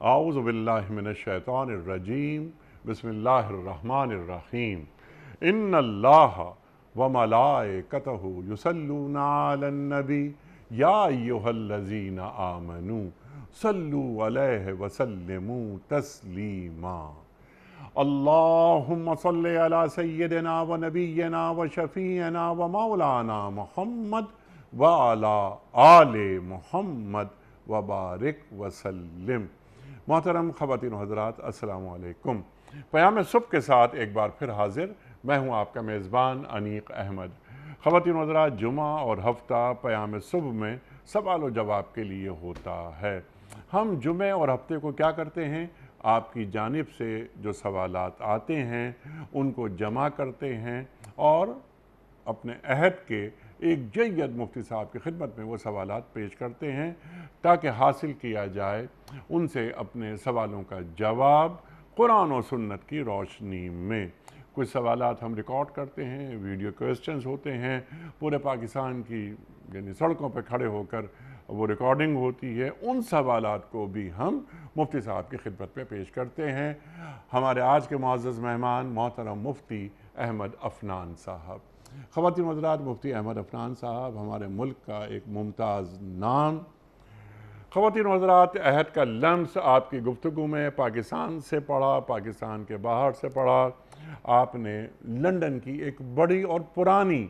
اعوذ باللہ من الشیطان الرجیم بسم اللہ الرحمن الرحیم ان اللہ وملائکتہ یصلون علی النبی یا ایہا الذین آمنوا صلوا علیہ وسلموا تسلیما اللہم صلی علی سیدنا و نبینا و شفیعنا و مولانا محمد وعلی آل محمد وبارک وسلم۔ محترم خواتین و حضرات، السلام علیکم۔ پیام صبح کے ساتھ ایک بار پھر حاضر میں ہوں آپ کا میزبان انیق احمد۔ خواتین و حضرات، جمعہ اور ہفتہ پیام صبح میں سوال و جواب کے لیے ہوتا ہے۔ ہم جمعے اور ہفتے کو کیا کرتے ہیں؟ آپ کی جانب سے جو سوالات آتے ہیں ان کو جمع کرتے ہیں اور اپنے عہد کے ایک جید مفتی صاحب کی خدمت میں وہ سوالات پیش کرتے ہیں تاکہ حاصل کیا جائے ان سے اپنے سوالوں کا جواب قرآن و سنت کی روشنی میں۔ کچھ سوالات ہم ریکارڈ کرتے ہیں، ویڈیو کویسچنز ہوتے ہیں، پورے پاکستان کی یعنی سڑکوں پہ کھڑے ہو کر وہ ریکارڈنگ ہوتی ہے، ان سوالات کو بھی ہم مفتی صاحب کی خدمت میں پیش کرتے ہیں۔ ہمارے آج کے معزز مہمان محترم مفتی احمد عفنان صاحب۔ خواتین و حضرات، مفتی احمد عفنان صاحب ہمارے ملک کا ایک ممتاز نام۔ خواتین و حضرات، عہد کا لمس آپ کی گفتگو میں پاکستان سے پڑھا، پاکستان کے باہر سے پڑھا۔ آپ نے لندن کی ایک بڑی اور پرانی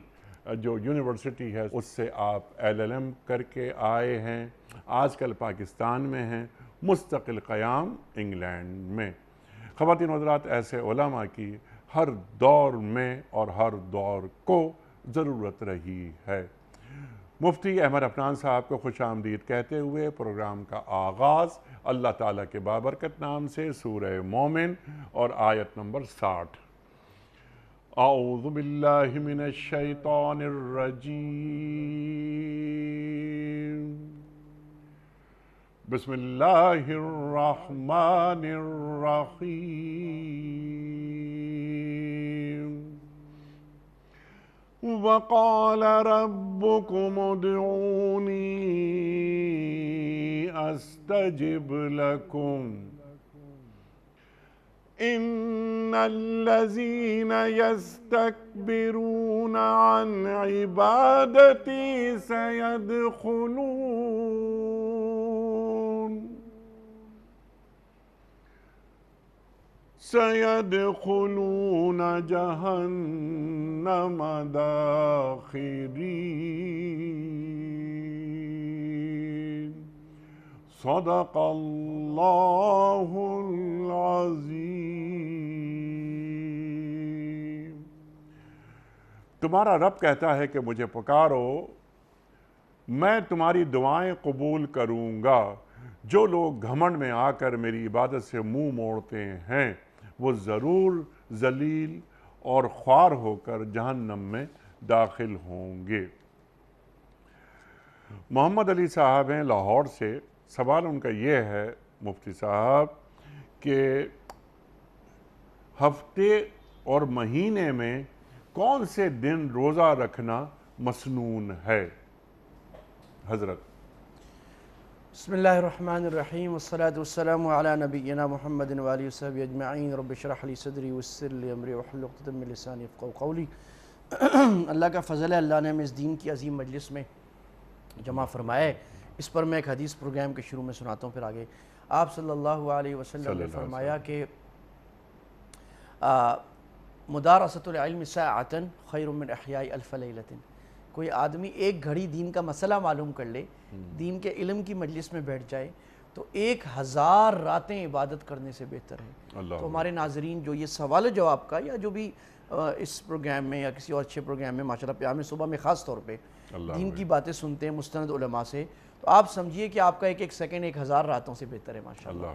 جو یونیورسٹی ہے اس سے آپ LLM کر کے آئے ہیں، آج کل پاکستان میں ہیں، مستقل قیام انگلینڈ میں۔ خواتین و حضرات، ایسے علماء کی ہر دور میں اور ہر دور کو ضرورت رہی ہے۔ مفتی احمد عفنان صاحب کو خوش آمدید کہتے ہوئے پروگرام کا آغاز اللہ تعالیٰ کے بابرکت نام سے سورہ مومن اور آیت نمبر 60۔ اعوذ باللہ من الشیطان الرجیم بسم اللہ الرحمن الرحیم وقال ربكم ادعوني استجب لكم ان الذين يستكبرون عن عبادتي سيدخلون جهنم داخرين صدق اللہ العظیم۔ تمہارا رب کہتا ہے کہ مجھے پکارو، میں تمہاری دعائیں قبول کروں گا۔ جو لوگ گھمنڈ میں آ کر میری عبادت سے منہ موڑتے ہیں وہ ضرور ذلیل اور خوار ہو کر جہنم میں داخل ہوں گے۔ محمد علی صاحب ہیں لاہور سے۔ سوال ان کا یہ ہے مفتی صاحب کہ ہفتے اور مہینے میں کون سے دن روزہ رکھنا مسنون ہے؟ حضرت۔ بسم اللہ الرحمن الرحیم والصلاة والسلام علی نبینا محمد وآلہ وصحبہ اجمعین۔ رب اشرح لی صدری ویسر لی امری واحلل عقدۃ من لسانی یفقہوا قولی۔ اللہ کا فضل ہے، اللہ نے ہمیں اس دین کی عظیم مجلس میں جمع فرمایا ہے۔ اس پر میں ایک حدیث پروگرام کے شروع میں سناتا ہوں، پھر آگے آپ صلی اللہ علیہ وسلم نے فرمایا کہ مدارسۃ العلم ساعۃ خیر من احیاء الف لیلۃ۔ کوئی آدمی ایک گھڑی دین کا مسئلہ معلوم کر لے، دین کے علم کی مجلس میں بیٹھ جائے تو 1000 راتیں عبادت کرنے سے بہتر ہے۔ تو ہمارے ناظرین جو یہ سوال و جواب کا یا جو بھی اس پروگرام میں یا کسی اور اچھے پروگرام میں ماشاءاللہ پیام صبح میں خاص طور پہ دین کی باتیں سنتے ہیں مستند علماء سے، تو آپ سمجھیے کہ آپ کا ایک ایک سیکنڈ 1000 راتوں سے بہتر ہے ماشاءاللہ۔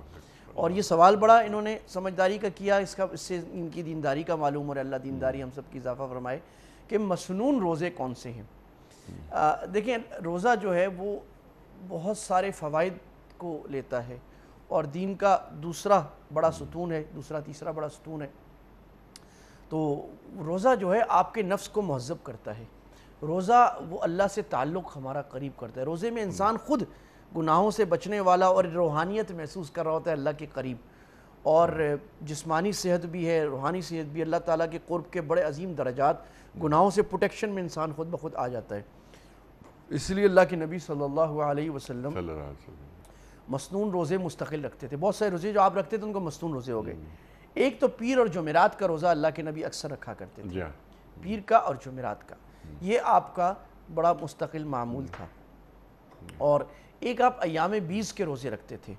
اور یہ سوال بڑا انہوں نے سمجھداری کا کیا، اس سے ان کی دینداری کا معلوم ہو رہا ہے۔ اللہ دینداری ہم سب کی اضافہ فرمائے کہ مسنون روزے کون سے ہیں۔ دیکھیں، روزہ جو ہے وہ بہت سارے فوائد کو لیتا ہے اور دین کا دوسرا بڑا ستون ہے، تیسرا بڑا ستون ہے۔ تو روزہ جو ہے آپ کے نفس کو مہذب کرتا ہے، روزہ وہ اللہ سے تعلق ہمارا قریب کرتا ہے۔ روزے میں انسان خود گناہوں سے بچنے والا اور روحانیت محسوس کر رہا ہوتا ہے اللہ کے قریب، اور جسمانی صحت بھی ہے، روحانی صحت بھی، اللہ تعالیٰ کے قرب کے بڑے عظیم درجات، گناہوں سے پروٹیکشن میں انسان خود بخود آ جاتا ہے۔ اس لیے اللہ کے نبی صلی اللہ علیہ وسلم صلی اللہ علیہ وسلم مسنون روزے مستقل رکھتے تھے۔ بہت سارے روزے جو آپ رکھتے تھے ان کو مسنون روزے ہو گئے۔ ایک تو پیر اور جمعرات کا روزہ اللہ کے نبی اکثر رکھا کرتے تھے، جی پیر کا اور جمعرات کا، یہ آپ کا بڑا مستقل معمول تھا۔ اور ایک آپ ایام 20 کے روزے رکھتے تھے،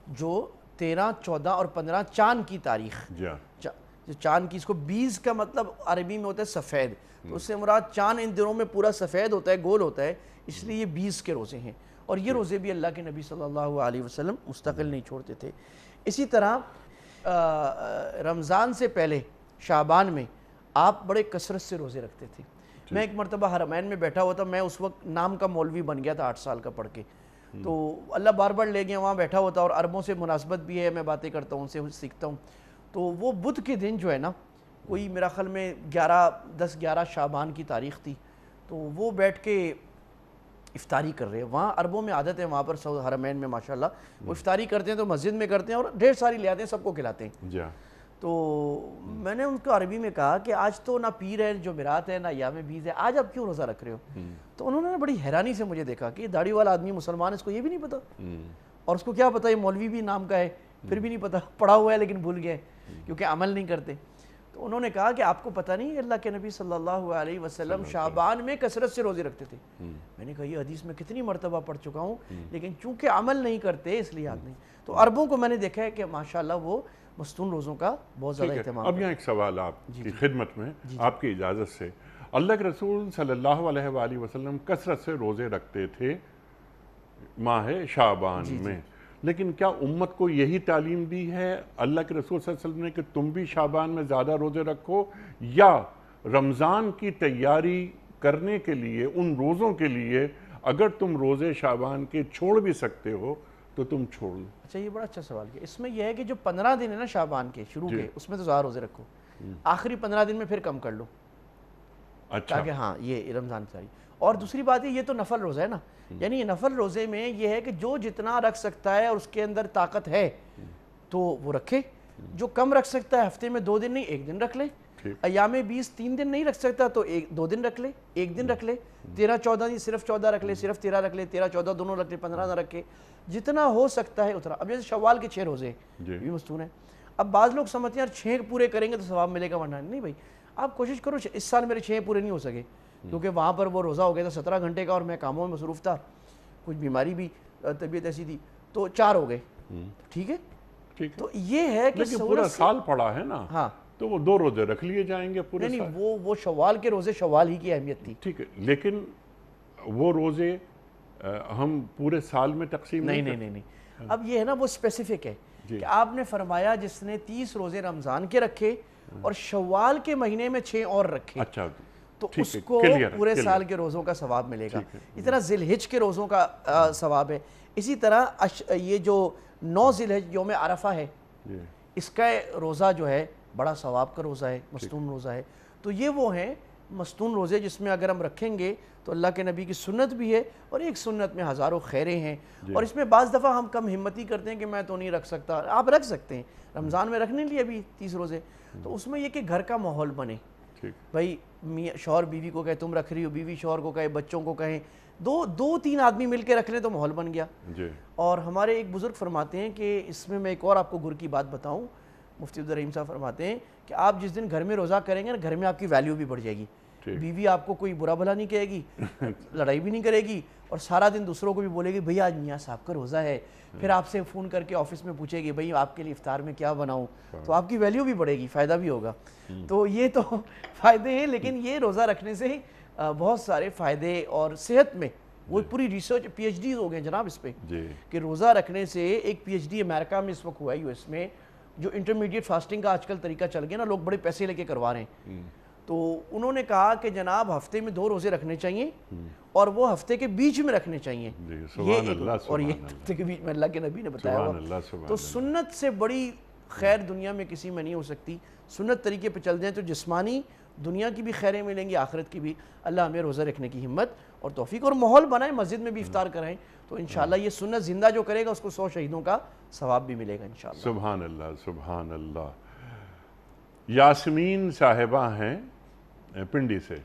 جو 13، 14 اور 15 چاند کی تاریخ، جو چاند کی، اس کو 20 کا مطلب عربی میں ہوتا ہے سفید، تو اس سے مراد چاند ان دنوں میں پورا سفید ہوتا ہے، گول ہوتا ہے، اس لیے یہ 20 کے روزے ہیں، اور یہ روزے بھی اللہ کے نبی صلی اللہ علیہ وسلم مستقل نہیں چھوڑتے تھے۔ اسی طرح رمضان سے پہلے شعبان میں آپ بڑے کثرت سے روزے رکھتے تھے۔ میں ایک مرتبہ حرمین میں بیٹھا ہوا تھا، میں اس وقت نام کا مولوی بن گیا تھا 8 سال کا پڑھ کے، تو اللہ بار بار لے گیا، وہاں بیٹھا ہوتا، اور عربوں سے مناسبت بھی ہے، میں باتیں کرتا ہوں، ان سے سیکھتا ہوں۔ تو وہ بدھ کے دن جو ہے نا، کوئی میرا خیال میں 10-11 شعبان کی تاریخ تھی، تو وہ بیٹھ کے افطاری کر رہے ہیں۔ وہاں عربوں میں عادت ہے، وہاں پر حرمین میں ماشاءاللہ وہ افطاری کرتے ہیں تو مسجد میں کرتے ہیں، اور ڈھیر ساری لے آتے ہیں، سب کو کھلاتے ہیں۔ تو میں نے ان کو عربی میں کہا کہ آج تو نہ پیر ہے، جمعرات ہے، نہ ایام 20 ہے، آج آپ کیوں روزہ رکھ رہے ہو؟ تو انہوں نے بڑی حیرانی سے مجھے دیکھا کہ یہ داڑھی والا آدمی مسلمان ہے، اس کو یہ بھی نہیں پتا، اور اس کو کیا پتا یہ مولوی بھی نام کا ہے، پھر بھی نہیں پتا، پڑھا ہوا ہے لیکن بھول گئے کیونکہ عمل نہیں کرتے۔ تو انہوں نے کہا کہ آپ کو پتہ نہیں اللہ کے نبی صلی اللہ علیہ وسلم شعبان میں کثرت سے روزے رکھتے تھے؟ میں نے کہا یہ حدیث میں کتنی مرتبہ پڑھ چکا ہوں، لیکن چونکہ عمل نہیں کرتے اس لیے یاد نہیں۔ تو عربوں کو میں نے دیکھا ہے کہ ماشاءاللہ وہ مستون روزوں کا بہت زیادہ اہتمام۔ اب یہاں ایک سوال آپ کی خدمت میں، آپ کی اجازت سے، اللہ کے رسول صلی اللہ علیہ وآلہ وسلم کثرت سے روزے رکھتے تھے ماہ شعبان میں، لیکن کیا امت کو یہی تعلیم دی ہے اللہ کے رسول صلی اللہ علیہ وسلم نے کہ تم بھی شعبان میں زیادہ روزے رکھو، یا رمضان کی تیاری کرنے کے لیے، ان روزوں کے لیے اگر تم روزے شعبان کے چھوڑ بھی سکتے ہو تو تم چھوڑ لو؟ اچھا، یہ بڑا اچھا سوال کیا۔ اس میں یہ ہے کہ جو 15 دن ہے نا شعبان کے شروع کے، اس میں تو زیادہ روزے رکھو، آخری 15 دن میں پھر کم کر لو، تاکہ ہاں یہ رمضان کی تاریخ۔ اور دوسری بات ہے، یہ تو نفل روزہ ہے نا، یعنی نفل روزے میں یہ ہے کہ جو جتنا رکھ سکتا ہے اور اس کے اندر طاقت ہے تو وہ رکھے، جو کم رکھ سکتا ہے ہفتے میں 2 دن نہیں 1 دن رکھ لے، ایام 20 3 دن نہیں رکھ سکتا تو 2 دن رکھ لے، 1 دن رکھ لے، 13 14 نہیں صرف 14 رکھ لے، صرف 13 رکھ لے، 13 14 دونوں رکھ لے، 15 نہ رکھے، جتنا ہو سکتا ہے اتنا۔ اب جیسے شوال کے 6 روزے بھی مستون ہیں، اب بعض لوگ سمجھتے ہیں یار 6 پورے کریں گے تو ثواب ملے گا، ورنہ نہیں بھائی، آپ کوشش کرو، اس سال میرے 6 پورے نہیں ہو سکے کیونکہ وہاں پر وہ روزہ ہو گیا تھا 17 گھنٹے کا، اور میں کاموں میں مصروف تھا، کچھ بیماری بھی، طبیعت ایسی تھی، تو 4 ہو گئے، ٹھیک ہے۔ تو یہ ہے کہ پورا سال پڑا ہے نا، ہاں، تو وہ 2 روزے رکھ لیے جائیں گے پورے سال۔ نہیں، وہ شوال کے روزے شوال ہی کی اہمیت تھی، ٹھیک ہے، لیکن وہ روزے ہم پورے سال میں تقسیم نہیں۔ اب یہ ہے نا وہ اسپیسیفک ہے کہ آپ نے فرمایا جس نے 30 روزے رمضان کے رکھے اور شوال کے مہینے میں 6 اور رکھے، اچھا، تو اس کو پورے سال کے روزوں کا ثواب ملے گا۔ اسی طرح ذی الحج کے روزوں کا ثواب ہے۔ اسی طرح یہ جو 9 ذی الحج یوم عرفہ ہے، اس کا روزہ جو ہے بڑا ثواب کا روزہ ہے، مستون روزہ ہے۔ تو یہ وہ ہیں مستون روزے جس میں اگر ہم رکھیں گے تو اللہ کے نبی کی سنت بھی ہے، اور ایک سنت میں ہزاروں خیریں ہیں۔ اور اس میں بعض دفعہ ہم کم ہمتی کرتے ہیں کہ میں تو نہیں رکھ سکتا، آپ رکھ سکتے ہیں، رمضان میں رکھنے لیے بھی 30 روزے، تو اس میں یہ کہ گھر کا ماحول بنے، بھائی شوہر بیوی کو کہے تم رکھ رہی ہو، بیوی شوہر کو کہے، بچوں کو کہیں، 2-3 آدمی مل کے رکھ لیں تو ماحول بن گیا۔ اور ہمارے ایک بزرگ فرماتے ہیں کہ اس میں ایک اور آپ کو گر کی بات بتاؤں، مفتی عبدالرحیم صاحب فرماتے ہیں کہ آپ جس دن گھر میں روزہ کریں گے نا، گھر میں آپ کی ویلیو بھی بڑھ جائے گی، بیوی آپ کو کوئی برا بھلا نہیں کہے گی، لڑائی بھی نہیں کرے گی، اور سارا دن دوسروں کو بھی بولے گی بھئی آج میاں صاحب کا روزہ ہے، پھر آپ سے فون کر کے آفس میں پوچھے گی بھئی آپ کے لیے افطار میں کیا بناؤں، تو آپ کی ویلیو بھی بڑھے گی، فائدہ بھی ہوگا۔ تو یہ تو فائدے ہیں، لیکن یہ روزہ رکھنے سے بہت سارے فائدے، اور صحت میں وہ پوری ریسرچ PhDs ہو گئے جناب اس پہ کہ روزہ رکھنے سے، ایک PhD امریکہ میں اس وقت ہوا ہے US میں، جو انٹرمیڈیٹ فاسٹنگ کا آج کل طریقہ چل گیا نا، لوگ بڑے پیسے لے کے کروا رہے ہیں، تو انہوں نے کہا کہ جناب ہفتے میں 2 روزے رکھنے چاہیے، اور وہ ہفتے کے بیچ میں رکھنے چاہیے، اور یہ ہفتے کے بیچ میں اللہ کے نبی نے بتایا ہوا۔ تو سنت سے بڑی خیر دنیا میں کسی میں نہیں ہو سکتی، سنت طریقے پہ چل جائیں تو جسمانی دنیا کی بھی خیریں ملیں گی، آخرت کی بھی۔ اللہ ہمیں روزہ رکھنے کی ہمت اور توفیق، اور ماحول بنائیں، مسجد میں بھی افطار کرائیں، تو انشاءاللہ یہ سنت زندہ جو کرے گا اس کو 100 شہیدوں کا ثواب بھی ملے گا انشاءاللہ۔ سبحان اللہ، سبحان اللہ۔ یاسمین صاحبہ ہیں پنڈی سے،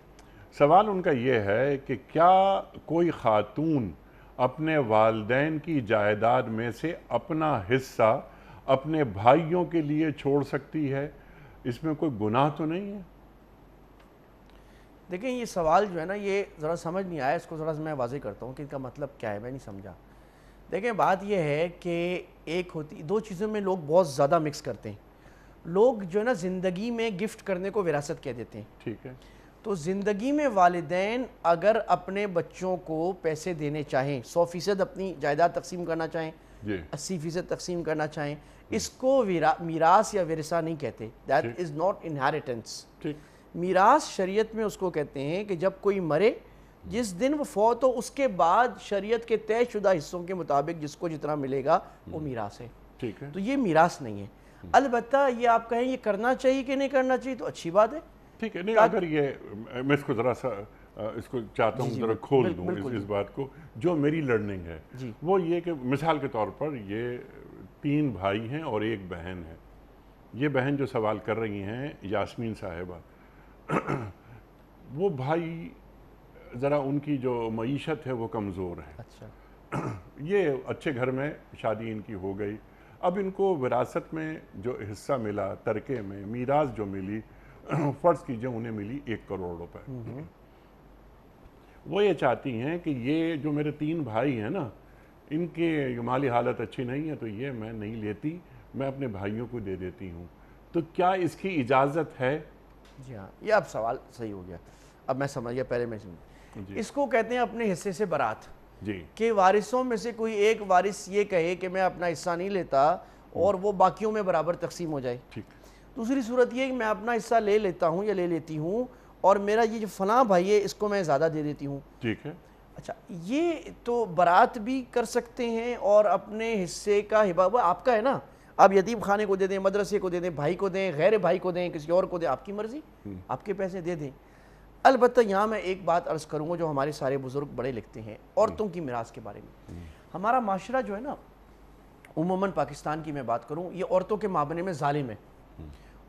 سوال ان کا یہ ہے کہ کیا کوئی خاتون اپنے والدین کی جائیداد میں سے اپنا حصہ اپنے بھائیوں کے لیے چھوڑ سکتی ہے؟ اس میں کوئی گناہ تو نہیں ہے؟ دیکھیں یہ سوال جو ہے نا یہ ذرا سمجھ نہیں آیا، اس کو ذرا میں واضح کرتا ہوں کہ ان کا مطلب کیا ہے، میں نہیں سمجھا۔ دیکھیں بات یہ ہے کہ ایک ہوتی، دو چیزوں میں لوگ بہت زیادہ مکس کرتے ہیں۔ لوگ جو ہے نا زندگی میں گفٹ کرنے کو وراثت کہہ دیتے ہیں۔ ٹھیک ہے، تو زندگی میں والدین اگر اپنے بچوں کو پیسے دینے چاہیں، 100% اپنی جائیداد تقسیم کرنا چاہیں، جی 80% تقسیم کرنا چاہیں، اس کو میراث یا ورثہ نہیں کہتے۔ That is not inheritance. ٹھیک، میراث شریعت میں اس کو کہتے ہیں کہ جب کوئی مرے، جس دن وہ فوت ہو اس کے بعد شریعت کے طے شدہ حصوں کے مطابق جس کو جتنا ملے گا وہ میراث ہے۔ ٹھیک ہے، تو یہ میراث نہیں ہے۔ البتہ یہ آپ کہیں یہ کرنا چاہیے کہ نہیں کرنا چاہیے تو اچھی بات ہے۔ ٹھیک ہے، نہیں اگر یہ میں اس کو ذرا سا اس کو چاہتا ہوں ذرا کھول دوں اس بات کو، جو میری لرننگ ہے وہ یہ کہ مثال کے طور پر یہ 3 بھائی ہیں اور 1 بہن ہے۔ یہ بہن جو سوال کر رہی ہیں یاسمین صاحبہ، وہ بھائی ذرا ان کی جو معیشت ہے وہ کمزور ہے، اچھا، یہ اچھے گھر میں شادی ان کی ہو گئی، اب ان کو وراثت میں جو حصہ ملا، ترکے میں میراث جو ملی، فرض کیجئے انہیں ملی 1 کروڑ روپے۔ وہ یہ چاہتی ہیں کہ یہ جو میرے 3 بھائی ہیں نا، ان کے مالی حالت اچھی نہیں ہے تو یہ میں نہیں لیتی، میں اپنے بھائیوں کو دے دیتی ہوں، تو کیا اس کی اجازت ہے؟ جی ہاں، یہ اب سوال صحیح ہو گیا، اب میں سمجھ گیا، پہلے میں سمجھ۔ اس کو کہتے ہیں اپنے حصے سے برات، جی کہ وارثوں میں سے کوئی ایک وارث یہ کہے کہ میں اپنا حصہ نہیں لیتا اور وہ باقیوں میں برابر تقسیم ہو جائے۔ ٹھیک، دوسری صورت یہ کہ میں اپنا حصہ لے لیتا ہوں یا لے لیتی ہوں اور میرا یہ جو فلاں بھائی ہے اس کو میں زیادہ دے دیتی ہوں۔ ٹھیک ہے، اچھا، یہ تو برات بھی کر سکتے ہیں اور اپنے حصے کا ہبہ، وہ آپ کا ہے نا، آپ یتیم خانے کو دے دیں، مدرسے کو دے دیں، بھائی کو دیں، غیر بھائی کو دیں، کسی اور کو دیں، آپ کی مرضی، آپ کے پیسے دے دیں۔ البتہ یہاں میں ایک بات عرض کروں گا جو ہمارے سارے بزرگ بڑے لکھتے ہیں عورتوں کی میراث کے بارے میں۔ ہمارا معاشرہ جو ہے نا، عموماً پاکستان کی میں بات کروں، یہ عورتوں کے مابنے میں ظالم ہے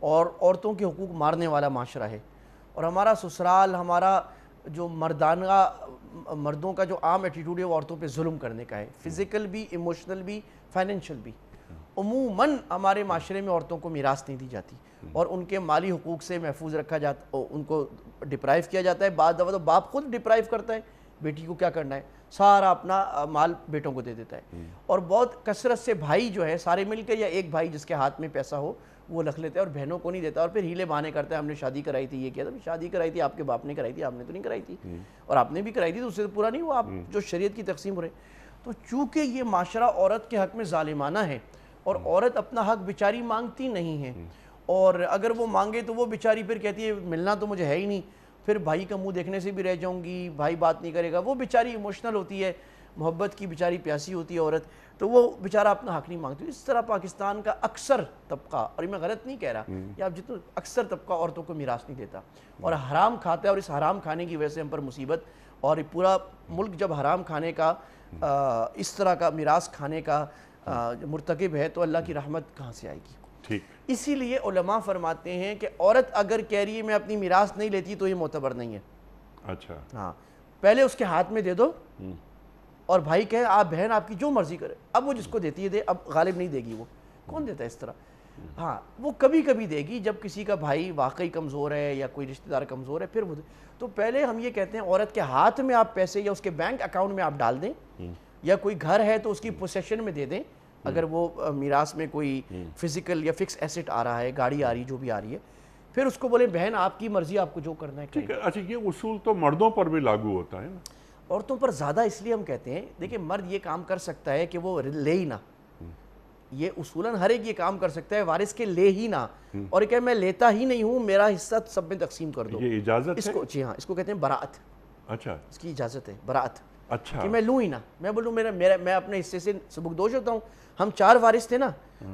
اور عورتوں کے حقوق مارنے والا معاشرہ ہے، اور ہمارا سسرال، ہمارا جو مردوں کا جو عام ایٹیٹیوڈ ہے وہ عورتوں پہ ظلم کرنے کا ہے، فزیکل بھی، ایموشنل بھی، فائنینشیل بھی۔ عموماً ہمارے معاشرے میں عورتوں کو میراث نہیں دی جاتی اور ان کے مالی حقوق سے محفوظ رکھا جاتا، ان کو ڈپرائیو کیا جاتا ہے۔ بعض دفعہ تو باپ خود ڈپرائیو کرتا ہے، بیٹی کو کیا کرنا ہے، سارا اپنا مال بیٹوں کو دے دیتا ہے، اور بہت کثرت سے بھائی جو ہے سارے مل کے یا ایک بھائی جس کے ہاتھ میں پیسہ ہو وہ رکھ لیتا ہے اور بہنوں کو نہیں دیتا، اور پھر ہیلے بہانے کرتا ہے، ہم نے شادی کرائی تھی، یہ کیا تھا، شادی کرائی تھی آپ کے باپ نے کرائی تھی، آپ نے تو نہیں کرائی تھی، اور آپ نے بھی کرائی تھی تو اس سے تو پورا نہیں ہوا، آپ جو شریعت کی تقسیم ہو رہے۔ تو چونکہ یہ معاشرہ عورت کے حق میں ظالمانہ ہے اور عورت اپنا حق بیچاری مانگتی نہیں ہے، اور اگر وہ مانگے تو وہ بیچاری پھر کہتی ہے ملنا تو مجھے ہے ہی نہیں، پھر بھائی کا منہ دیکھنے سے بھی رہ جاؤں گی، بھائی بات نہیں کرے گا، وہ بیچاری ایموشنل ہوتی ہے، محبت کی بیچاری پیاسی ہوتی ہے عورت، تو وہ بیچارہ اپنا حق نہیں مانگتی۔ اس طرح پاکستان کا اکثر طبقہ، اور میں غلط نہیں کہہ رہا، یا آپ جتنا اکثر طبقہ عورتوں کو میراث نہیں دیتا اور حرام کھاتا ہے، اور اس حرام کھانے کی وجہ سے ہم پر مصیبت، اور پورا ملک جب حرام کھانے کا اس طرح کا میراث کھانے کا مرتکب ہے تو اللہ کی رحمت کہاں سے آئے گی؟ ٹھیک، اسی لیے علماء فرماتے ہیں کہ عورت اگر کہہ رہی ہے میں اپنی میراث نہیں لیتی تو یہ معتبر نہیں ہے۔ اچھا، ہاں، پہلے اس کے ہاتھ میں دے دو، اور بھائی کہے آپ بہن آپ کی جو مرضی کرے، اب وہ جس کو دیتی ہے دے، اب غالب نہیں دے گی، وہ کون دیتا ہے اس طرح؟ ہاں، وہ کبھی کبھی دے گی جب کسی کا بھائی واقعی کمزور ہے یا کوئی رشتہ دار کمزور ہے، پھر وہ تو پہلے ہم یہ کہتے ہیں عورت کے ہاتھ میں آپ پیسے یا اس کے بینک اکاؤنٹ میں آپ ڈال دیں، یا کوئی گھر ہے تو اس کی پوسیشن میں دے دیں، اگر وہ میراث میں کوئی فزیکل یا فکس ایسٹ آ رہا ہے، گاڑی آ رہی ہے، جو بھی آ رہی ہے، پھر اس کو بولیں بہن آپ کی مرضی، آپ کو جو کرنا ہے کریں۔ ٹھیک ہے۔ اچھا، یہ اصول تو مردوں پر بھی لاگو ہوتا ہے نا؟ عورتوں پر زیادہ اس لیے ہم کہتے ہیں، دیکھیں مرد یہ کام کر سکتا ہے کہ وہ لے ہی نہ، یہ اصولاً ہر ایک یہ کام کر سکتا ہے وارث کے لے ہی نہ، اور کہ میں لیتا ہی نہیں ہوں، میرا حصہ سب میں تقسیم کر دو، یہ اجازت اس ہے؟ کو، جی ہاں، اس کو کہتے ہیں براعت، اچھا، اس کی اجازت ہے، براعت، اچھا، کہ میں لوں ہی نہ، میں بولوں میں اپنے حصے سے سبکدوش ہوتا ہوں۔ ہم 4 وارث تھے نا،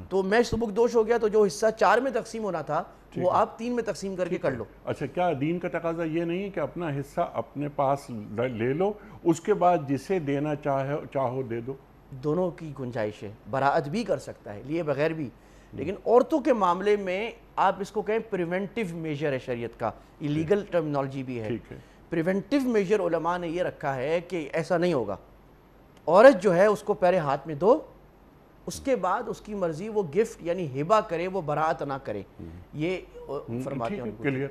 تو میں سبکدوش ہو گیا تو جو حصہ 4 میں تقسیم ہونا تھا وہ آپ 3 میں تقسیم کر کے کر لو. اچھا، کیا دین کا تقاضا یہ نہیں ہے کہ اپنا حصہ اپنے پاس لے لو، اس کے بعد جسے دینا چاہو دے دو؟ دونوں کی گنجائش ہے، براعت بھی کر سکتا ہے لیے بغیر بھی، لیکن عورتوں کے معاملے میں آپ اس کو کہیں پریونٹیو میجر ہے شریعت کا، یہ لیگل ٹرمنالوجی بھی ہے. ٹھیک ہے. پریونٹیو میجر علماء نے یہ رکھا ہے کہ ایسا نہیں ہوگا، عورت جو ہے اس کو پہلے ہاتھ میں دو، اس کے بعد اس کی مرضی وہ گفٹ یعنی ہبہ کرے، وہ براعت نہ کرے. یہ فرماتے ہیں کلیئر،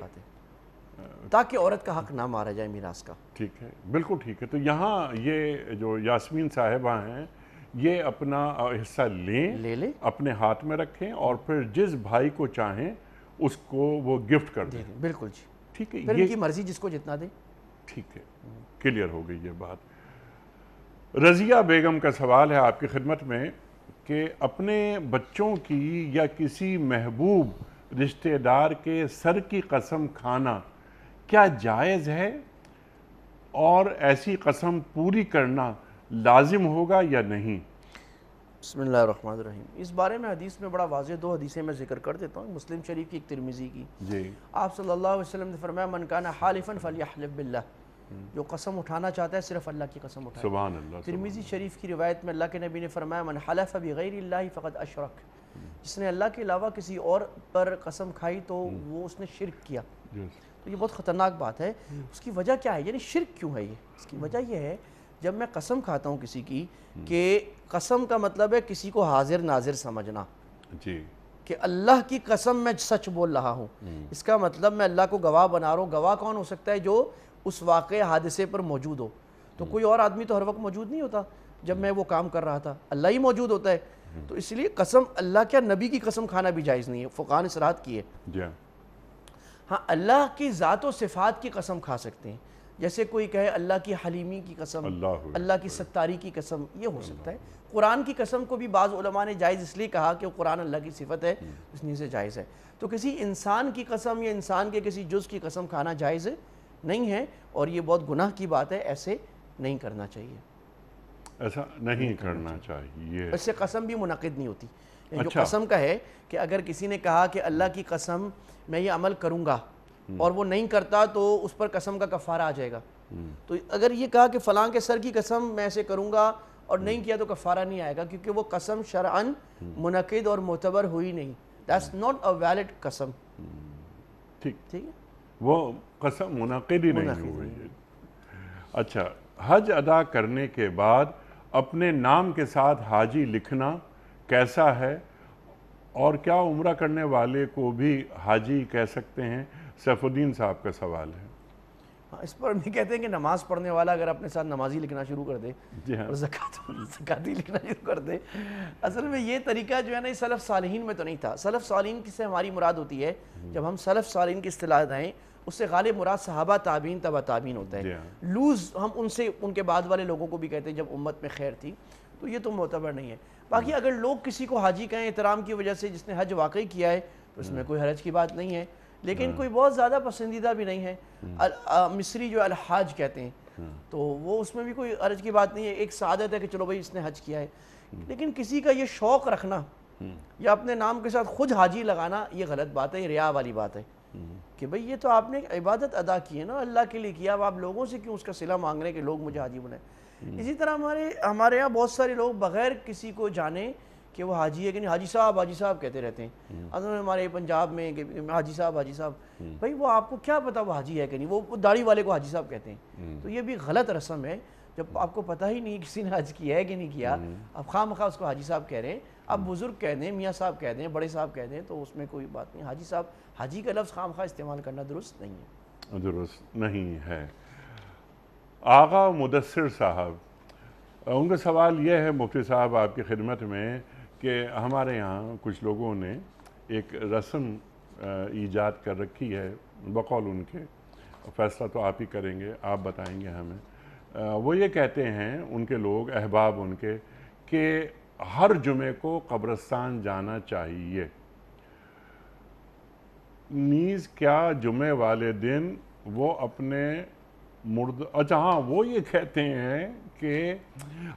تاکہ عورت کا حق نہ مارا جائے میراث کا. ٹھیک ہے، بالکل ٹھیک ہے. تو یہاں یہ جو یاسمین صاحبہ ہیں یہ اپنا حصہ لیں، لے اپنے ہاتھ میں رکھیں اور پھر جس بھائی کو چاہیں اس کو وہ گفٹ کر دیں. بالکل جی، ٹھیک ہے، پھر ان کی مرضی جس کو جتنا دے. ٹھیک ہے، کلیئر ہو گئی یہ بات. رضیہ بیگم کا سوال ہے آپ کی خدمت میں کہ اپنے بچوں کی یا کسی محبوب رشتہ دار کے سر کی قسم کھانا کیا جائز ہے، اور ایسی قسم پوری کرنا لازم ہوگا یا نہیں؟ بسم اللہ الرحمن الرحیم. اس بارے میں حدیث میں بڑا واضح 2 حدیثیں میں ذکر کر دیتا ہوں، مسلم شریف کی، ایک ترمذی کی. جی. آپ صلی اللہ علیہ وسلم نے فرمایا من کان حالفا فلیحلف باللہ، جو قسم اٹھانا چاہتا ہے صرف اللہ کی قسم اٹھائے. سبحان اللہ. ترمذی شریف کی روایت میں اللہ کے نبی نے فرمایا من حلف بغیر اللہ فقد اشرک، جس نے اللہ کے علاوہ کسی اور پر قسم کھائی تو وہ اس نے شرک کیا. تو یہ بہت خطرناک بات ہے. اس کی وجہ کیا ہے، یعنی شرک کیوں ہے یہ؟ اس کی وجہ یہ ہے جب میں قسم کھاتا ہوں کسی کی، کہ قسم کا مطلب ہے کسی کو حاضر ناظر سمجھنا. جی. کہ اللہ کی قسم میں سچ بول رہا ہوں، اس کا مطلب میں اللہ کو گواہ بنا رہا ہوں. گواہ کون ہو سکتا ہے؟ جو اس واقع حادثے پر موجود ہو. تو کوئی اور آدمی تو ہر وقت موجود نہیں ہوتا جب میں وہ کام کر رہا تھا، اللہ ہی موجود ہوتا ہے. تو اس لیے قسم اللہ کیا نبی کی قسم کھانا بھی جائز نہیں ہے، فقہاء نے صراحت کی ہے. جی. ہاں اللہ کی ذات و صفات کی قسم کھا سکتے ہیں، جیسے کوئی کہے اللہ کی حلیمی کی قسم، اللہ کی ستاری کی قسم، یہ ہو سکتا ہے. قرآن کی قسم کو بھی بعض علماء نے جائز اس لیے کہا کہ قرآن اللہ کی صفت ہے، اس لیے سے جائز ہے. تو کسی انسان کی قسم یا انسان کے کسی جز کی قسم کھانا جائز نہیں ہے، اور یہ بہت گناہ کی بات ہے. ایسے نہیں کرنا چاہیے، ایسا نہیں کرنا چاہیے. اس سے قسم بھی منعقد نہیں ہوتی. جو قسم کا ہے کہ اگر کسی نے کہا کہ اللہ کی قسم میں یہ عمل کروں گا اور وہ نہیں کرتا تو اس پر قسم کا کفارہ آ جائے گا. تو اگر یہ کہا کہ فلاں کے سر کی قسم میں ایسے کروں گا اور نہیں کیا تو کفارہ نہیں آئے گا، کیونکہ وہ قسم شرعاً منعقد اور معتبر ہوئی نہیں. That's not a valid قسم. ٹھیک ہے، وہ قسم منعقد ہی نہیں ہوئی. اچھا، حج ادا کرنے کے بعد اپنے نام کے ساتھ حاجی لکھنا کیسا ہے، اور کیا عمرہ کرنے والے کو بھی حاجی کہہ سکتے ہیں؟ سیف الدین صاحب کا سوال ہے. اس پر بھی کہتے ہیں کہ نماز پڑھنے والا اگر اپنے ساتھ نمازی لکھنا شروع کر دے اور زکاتی لکھنا شروع کر دے. اصل میں یہ طریقہ جو ہے نا یہ سلف صالحین میں تو نہیں تھا. سلف صالحین سے ہماری مراد ہوتی ہے، جب ہم سلف صالحین کی اصطلاح دیں اس سے غالب مراد صحابہ تابعین تبع تابعین ہوتا ہے. لوز ہم ان سے ان کے بعد والے لوگوں کو بھی کہتے ہیں جب امت میں خیر تھی، تو یہ تو معتبر نہیں ہے. باقی اگر لوگ کسی کو حاجی کہیں احترام کی وجہ سے جس نے حج واقعی کیا ہے تو اس میں کوئی حرج کی بات نہیں ہے، لیکن کوئی بہت زیادہ پسندیدہ بھی نہیں ہے. مصری جو الحاج کہتے ہیں تو وہ اس میں بھی کوئی حرج کی بات نہیں ہے. ایک سعادت ہے کہ چلو بھائی اس نے حج کیا ہے، لیکن کسی کا یہ شوق رکھنا یا اپنے نام کے ساتھ خود حاجی لگانا یہ غلط بات ہے، یہ ریا والی بات ہے. کہ بھئی یہ تو آپ نے عبادت ادا کی ہے نا، اللہ کے لیے کیا، اب آپ لوگوں سے کیوں اس کا صلہ مانگ رہے ہیں کہ لوگ مجھے حاجی بنائیں. اسی طرح ہمارے یہاں بہت سارے لوگ بغیر کسی کو جانے کہ وہ حاجی ہے کہ نہیں، حاجی صاحب کہتے رہتے ہیں. اصل ہمارے پنجاب میں کہ حاجی صاحب بھائی وہ آپ کو کیا پتا وہ حاجی ہے کہ نہیں، وہ داڑھی والے کو حاجی صاحب کہتے ہیں. تو یہ بھی غلط رسم ہے. جب آپ کو پتہ ہی نہیں کسی نے حج کیا ہے کہ نہیں کیا، اب خواہ مخواہ اس کو حاجی صاحب کہہ رہے ہیں. اب بزرگ کہہ دیں، میاں صاحب کہہ دیں، بڑے صاحب کہہ دیں، تو اس میں کوئی بات نہیں. حاجی کا لفظ خواہ مخواہ استعمال کرنا درست نہیں ہے. درست نہیں ہے. آغا مدثر صاحب، ان کا سوال یہ ہے مفتی صاحب آپ کی خدمت میں کہ ہمارے یہاں کچھ لوگوں نے ایک رسم ایجاد کر رکھی ہے، بقول ان کے، فیصلہ تو آپ ہی کریں گے، آپ بتائیں گے ہمیں. وہ یہ کہتے ہیں ان کے لوگ، احباب ان کے، کہ ہر جمعے کو قبرستان جانا چاہیے. نیز کیا جمعے والے دن وہ اپنے اچھا ہاں، وہ یہ کہتے ہیں کہ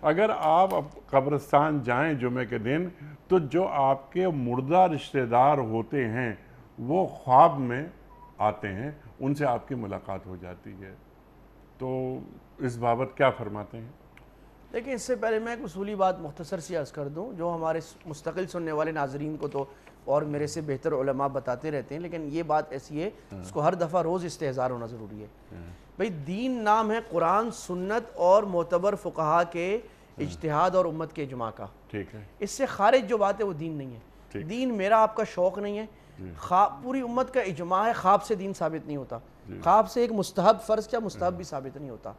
اگر آپ قبرستان جائیں جمعے کے دن تو جو آپ کے مردہ رشتہ دار ہوتے ہیں وہ خواب میں آتے ہیں، ان سے آپ کی ملاقات ہو جاتی ہے، تو اس بابت کیا فرماتے ہیں؟ دیکھیں اس سے پہلے میں ایک اصولی بات مختصر سی عرض کر دوں، جو ہمارے مستقل سننے والے ناظرین کو تو اور میرے سے بہتر علماء بتاتے رہتے ہیں، لیکن یہ بات ایسی ہے اس کو ہر دفعہ روز استحضار ہونا ضروری ہے۔ بھئی دین نام ہے قرآن، سنت اور معتبر فقہا کے اجتہاد اور امت کے اجماع کا۔ ٹھیک ہے، اس سے خارج جو بات ہے وہ دین نہیں ہے۔ دین میرا آپ کا شوق نہیں ہے، پوری امت کا اجماع ہے، خواب سے دین ثابت نہیں ہوتا، خواب سے ایک مستحب فرض کیا مستحب بھی ثابت نہیں ہوتا۔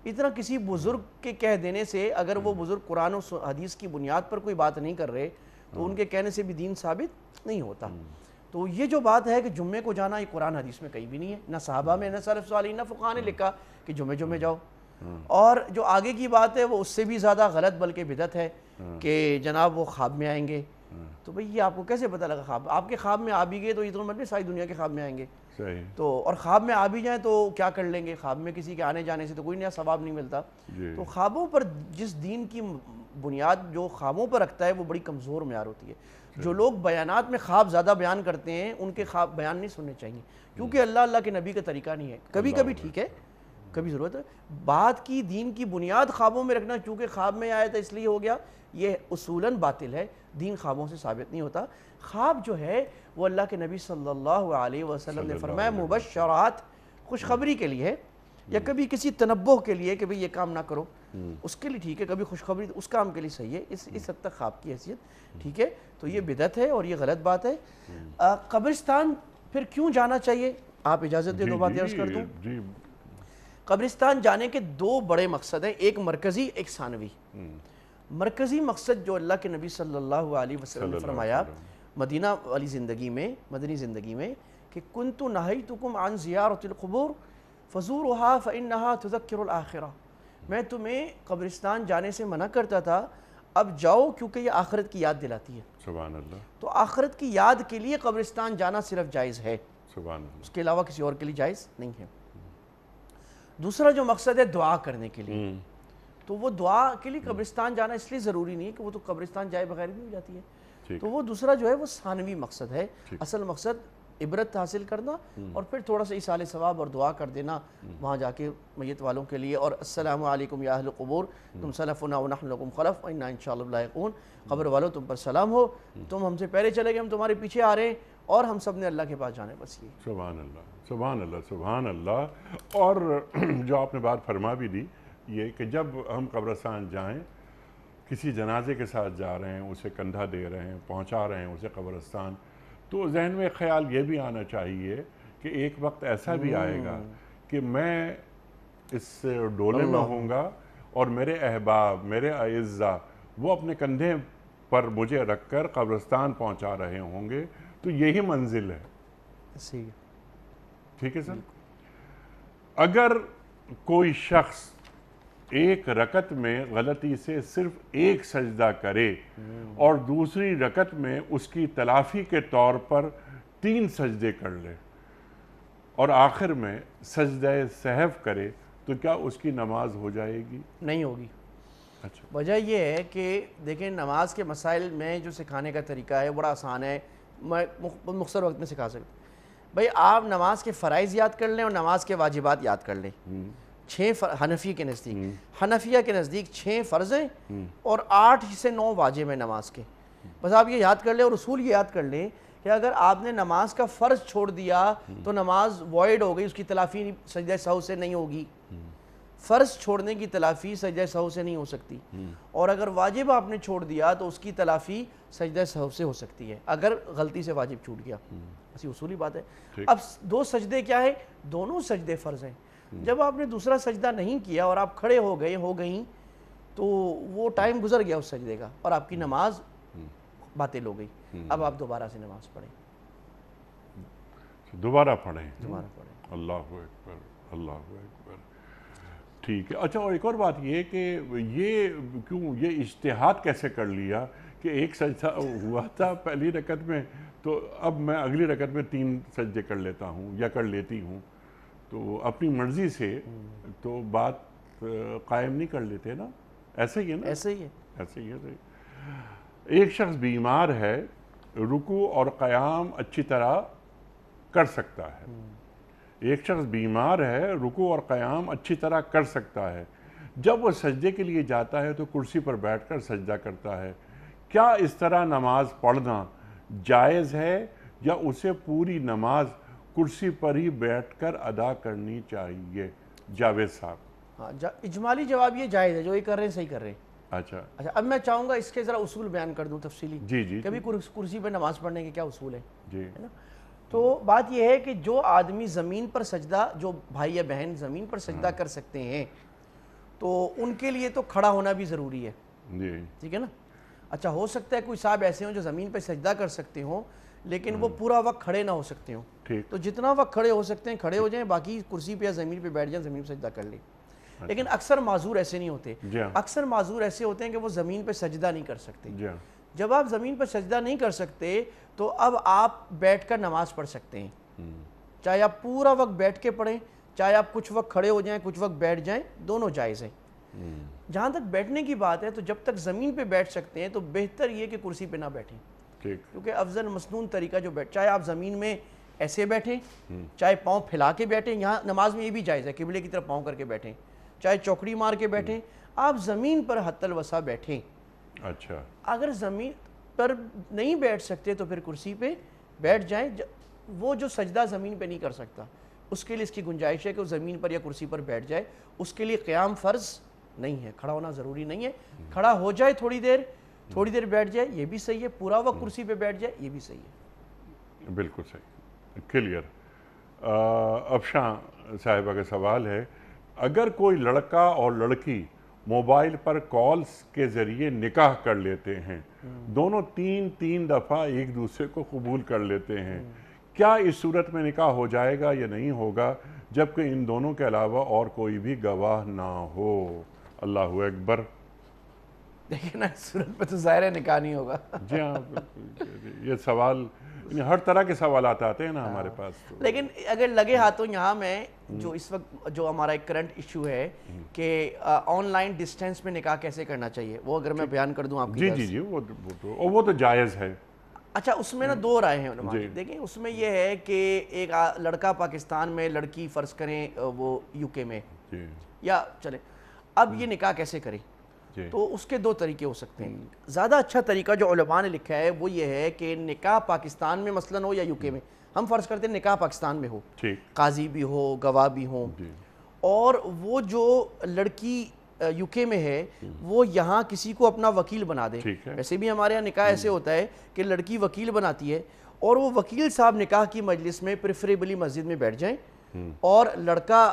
اتنا کسی بزرگ کے کہہ دینے سے اگر وہ بزرگ قرآن و حدیث کی بنیاد پر کوئی بات نہیں کر رہے تو ان کے کہنے سے بھی دین ثابت نہیں ہوتا۔ تو یہ جو بات ہے کہ جمعے کو جانا، یہ قرآن حدیث میں کہیں بھی نہیں ہے، نہ صحابہ میں، نہ سلف صالحین، نہ فقہا نے لکھا کہ جمعے جاؤ۔ اور جو آگے کی بات ہے وہ اس سے بھی زیادہ غلط بلکہ بدعت ہے کہ جناب وہ خواب میں آئیں گے۔ تو بھئی یہ آپ کو کیسے پتہ لگا خواب؟ آپ کے خواب میں آ بھی گئے تو یہ تو مطلب ساری دنیا کے خواب میں آئیں گے۔ صحیح، تو اور خواب میں آ بھی جائیں تو کیا کر لیں گے؟ خواب میں کسی کے آنے جانے سے تو کوئی نیا ثواب نہیں ملتا۔ تو خوابوں پر جس دین کی بنیاد جو خوابوں پر رکھتا ہے وہ بڑی کمزور معیار ہوتی ہے۔ جو لوگ بیانات میں خواب زیادہ بیان کرتے ہیں ان کے خواب بیان نہیں سننے چاہیے، کیونکہ اللہ کے نبی کا طریقہ نہیں ہے۔ کبھی کبھی ٹھیک ہے، کبھی ضرورت ہے، بات کی دین کی بنیاد خوابوں میں رکھنا، چونکہ خواب میں آیا تھا اس لیے ہو گیا، یہ اصولاً باطل ہے، دین خوابوں سے ثابت نہیں ہوتا۔ خواب جو ہے وہ اللہ کے نبی صلی اللہ علیہ وسلم نے فرمایا مبشرات، خوشخبری کے لیے ہے، یا کبھی کسی تنبہ کے لیے کہ بھئی یہ کام نہ کرو، اس کے لیے ٹھیک ہے، کبھی خوشخبری اس کام کے لیے صحیح ہے، اس حد تک خواب کی حیثیت ٹھیک ہے۔ تو یہ بدعت ہے اور یہ غلط بات ہے۔ قبرستان پھر کیوں جانا چاہیے؟ آپ اجازت دے دو بات عرض کر دوں۔ قبرستان جانے کے دو بڑے مقصد ہیں، ایک مرکزی، ایک ثانوی۔ مرکزی مقصد جو اللہ کے نبی صلی اللہ علیہ وسلم نے فرمایا مدینہ والی زندگی میں، مدنی زندگی میں، کہ کنت نہیتکم عن زیارت القبور فزورها فانها تذکر الآخرہ، میں تمہیں قبرستان جانے سے منع کرتا تھا، اب جاؤ کیونکہ یہ آخرت کی یاد دلاتی ہے۔ سبحان اللہ، تو آخرت کی یاد کے لیے قبرستان جانا صرف جائز ہے، سبحان اللہ، اس کے علاوہ کسی اور کے لیے جائز نہیں ہے۔ دوسرا جو مقصد ہے دعا کرنے کے لیے، تو وہ دعا کے لیے قبرستان جانا اس لیے ضروری نہیں ہے کہ وہ تو قبرستان جائے بغیر بھی ہو جاتی ہے۔ تو وہ دوسرا جو ہے وہ ثانوی مقصد ہے۔ اصل مقصد عبرت حاصل کرنا اور پھر تھوڑا سا ایصال ثواب اور دعا کر دینا وہاں جا کے میت والوں کے لیے، اور السلام علیکم یا اہل قبور تم سلفنا ونحن لکم خلف وإنا انشاءاللہ لاحقون، قبر والوں تم پر سلام ہو، تم ہم سے پہلے چلے گئے، ہم تمہارے پیچھے آ رہے ہیں، اور ہم سب نے اللہ کے پاس جانے بس یہ۔ سبحان اللہ، سبحان اللہ، سبحان اللہ۔ اور جو آپ نے بات فرما بھی دی، یہ کہ جب ہم قبرستان جائیں، کسی جنازے کے ساتھ جا رہے ہیں، اسے کندھا دے رہے ہیں، پہنچا رہے ہیں اسے قبرستان، تو ذہن میں خیال یہ بھی آنا چاہیے کہ ایک وقت ایسا بھی آئے گا کہ میں اس ڈولے میں ہوں گا اور میرے احباب، میرے اعزاء وہ اپنے کندھے پر مجھے رکھ کر قبرستان پہنچا رہے ہوں گے، تو یہی منزل ہے۔ صحیح، ٹھیک ہے سر؟ اگر کوئی شخص ایک رکعت میں غلطی سے صرف ایک سجدہ کرے اور دوسری رکعت میں اس کی تلافی کے طور پر 3 سجدے کر لے اور آخر میں سجدہ سہو کرے، تو کیا اس کی نماز ہو جائے گی؟ نہیں ہوگی۔ اچھا، وجہ یہ ہے کہ دیکھیں نماز کے مسائل میں جو سکھانے کا طریقہ ہے بڑا آسان ہے، میں مختصر وقت میں سکھا سکتا ہوں۔ بھئی آپ نماز کے فرائض یاد کر لیں اور نماز کے واجبات یاد کر لیں۔ 6 حنفی کے نزدیک، حنفیہ کے نزدیک 6 فرض ہیں اور 8 سے 9 واجب ہیں نماز کے۔ بس آپ یہ یاد کر لیں، اور اصول یہ یاد کر لیں کہ اگر آپ نے نماز کا فرض چھوڑ دیا تو نماز وائڈ ہو گئی، اس کی تلافی سجدہ سہو سے نہیں ہوگی۔ فرض چھوڑنے کی تلافی سجدہ سہو سے نہیں ہو سکتی، اور اگر واجب آپ نے چھوڑ دیا تو اس کی تلافی سجدہ سہو سے ہو سکتی ہے اگر غلطی سے واجب چھوٹ گیا۔ ایسی اصولی بات ہے۔ اب 2 سجدے کیا ہے؟ دونوں سجدے فرض ہیں۔ جب آپ نے دوسرا سجدہ نہیں کیا اور آپ کھڑے ہو گئیں تو وہ ٹائم گزر گیا اس سجدے کا اور آپ کی نماز باطل ہو گئی۔ اب آپ دوبارہ سے نماز پڑھیں، دوبارہ پڑھیں۔ اللہ اکبر، اللہ اکبر۔ ٹھیک ہے۔ اچھا، اور ایک اور بات یہ کہ یہ اجتہاد کیسے کر لیا کہ ایک سجدہ ہوا تھا پہلی رکعت میں، تو اب میں اگلی رکعت میں 3 سجدے کر لیتا ہوں یا کر لیتی ہوں، تو اپنی مرضی سے تو بات قائم نہیں کر لیتے نا، ایسے ہی ہے نا، ایسے ہی ہے. ایسے ہی ہے. ایک شخص بیمار ہے، رکوع اور قیام اچھی طرح کر سکتا ہے. ایک شخص بیمار ہے، رکوع اور قیام اچھی طرح کر سکتا ہے. جب وہ سجدے کے لیے جاتا ہے تو کرسی پر بیٹھ کر سجدہ کرتا ہے. کیا اس طرح نماز پڑھنا جائز ہے یا اسے پوری نماز کرسی پر ہی بیٹھ کر ادا کرنی چاہیے؟ جاوید صاحب. ہاں اجمالی جواب یہ جائز ہے، جو یہ کر رہے ہیں صحیح کر رہے ہیں. اچھا اچھا اب میں چاہوں گا اس کے ذرا اصول بیان کر دوں تفصیلی. جی کبھی کرسی پہ نماز پڑھنے کے کیا اصول ہیں، جی ہے نا. تو بات یہ ہے کہ جو آدمی زمین پر سجدہ، جو بھائی یا بہن زمین پر سجدہ کر سکتے ہیں تو ان کے لیے تو کھڑا ہونا بھی ضروری ہے. جی ٹھیک ہے نا. اچھا ہو سکتا ہے کوئی صاحب ایسے ہوں جو زمین پہ سجدہ کر سکتے ہوں لیکن وہ پورا وقت کھڑے نہ ہو سکتے ہوں. ٹھیک. تو جتنا وقت کھڑے ہو سکتے ہیں کھڑے ہو جائیں، باقی کرسی پہ یا زمین پہ بیٹھ جائیں، زمین پہ سجدہ کر لیں. لیکن اکثر معذور ایسے نہیں ہوتے. جی ہاں. اکثر معذور ایسے ہوتے ہیں کہ وہ زمین پہ سجدہ نہیں کر سکتے. جی ہاں. جب آپ زمین پر سجدہ نہیں کر سکتے تو اب آپ بیٹھ کر نماز پڑھ سکتے ہیں. چاہے آپ پورا وقت بیٹھ کے پڑھیں، چاہے آپ کچھ وقت کھڑے ہو جائیں، کچھ وقت بیٹھ جائیں، دونوں جائز ہیں. جہاں تک بیٹھنے کی بات ہے تو جب تک زمین پہ بیٹھ سکتے ہیں تو بہتر یہ کہ کرسی پہ نہ بیٹھیں. کیونکہ افضل مسنون طریقہ جو چاہے آپ زمین میں ایسے بیٹھیں، چاہے پاؤں پھیلا کے بیٹھیں، یہاں نماز میں یہ بھی جائز ہے قبلے کی طرف پاؤں کر کے بیٹھیں، چاہے چوکڑی مار کے بیٹھیں، آپ زمین پر حتی الوسع بیٹھیں. اچھا. اگر زمین پر نہیں بیٹھ سکتے تو پھر کرسی پہ بیٹھ جائیں. وہ جو سجدہ زمین پہ نہیں کر سکتا اس کے لیے اس کی گنجائش ہے کہ وہ زمین پر یا کرسی پر بیٹھ جائے. اس کے لیے قیام فرض نہیں ہے، کھڑا ہونا ضروری نہیں ہے. کھڑا ہو جائے تھوڑی دیر بیٹھ جائے یہ بھی صحیح ہے، پورا وقت کرسی پہ بیٹھ جائے یہ بھی صحیح ہے. بالکل صحیح، کلیئر. افشاں صاحبہ کا سوال ہے، اگر کوئی لڑکا اور لڑکی موبائل پر کالز کے ذریعے نکاح کر لیتے ہیں، دونوں تین دفعہ ایک دوسرے کو قبول کر لیتے ہیں، کیا اس صورت میں نکاح ہو جائے گا یا نہیں ہوگا جبکہ ان دونوں کے علاوہ اور کوئی بھی گواہ نہ ہو؟ اللہ اکبر. دیکھیں نا، اس صورت پہ تو ظاہر ہے نکاح نہیں ہوگا. جی ہاں، یہ سوال ہر طرح کے سوالات آتے ہیں نا ہمارے پاس. لیکن اگر لگے ہاتھوں یہاں میں جو اس وقت جو ہمارا ایک کرنٹ ایشو ہے کہ آن لائن ڈسٹینس میں نکاح کیسے کرنا چاہیے، وہ اگر میں بیان کر دوں آپ کی. جی وہ تو جائز ہے. اچھا اس میں نا دو رائے ہیں علماء. دیکھیں اس میں یہ ہے کہ ایک لڑکا پاکستان میں، لڑکی فرض کریں وہ یو کے میں، یا چلیں اب یہ نکاح کیسے کریں. تو اس کے دو طریقے ہو سکتے ہیں. زیادہ اچھا طریقہ جو علماء نے لکھا ہے وہ یہ ہے کہ نکاح پاکستان میں مثلاً ہو یا یو کے میں، ہم فرض کرتے ہیں نکاح پاکستان میں ہو، قاضی بھی ہو، گواہ بھی ہوں، اور وہ جو لڑکی یو کے میں ہے وہ یہاں کسی کو اپنا وکیل بنا دے. ویسے بھی ہمارے یہاں نکاح ایسے ہوتا ہے کہ لڑکی وکیل بناتی ہے اور وہ وکیل صاحب نکاح کی مجلس میں پریفریبلی مسجد میں بیٹھ جائیں اور لڑکا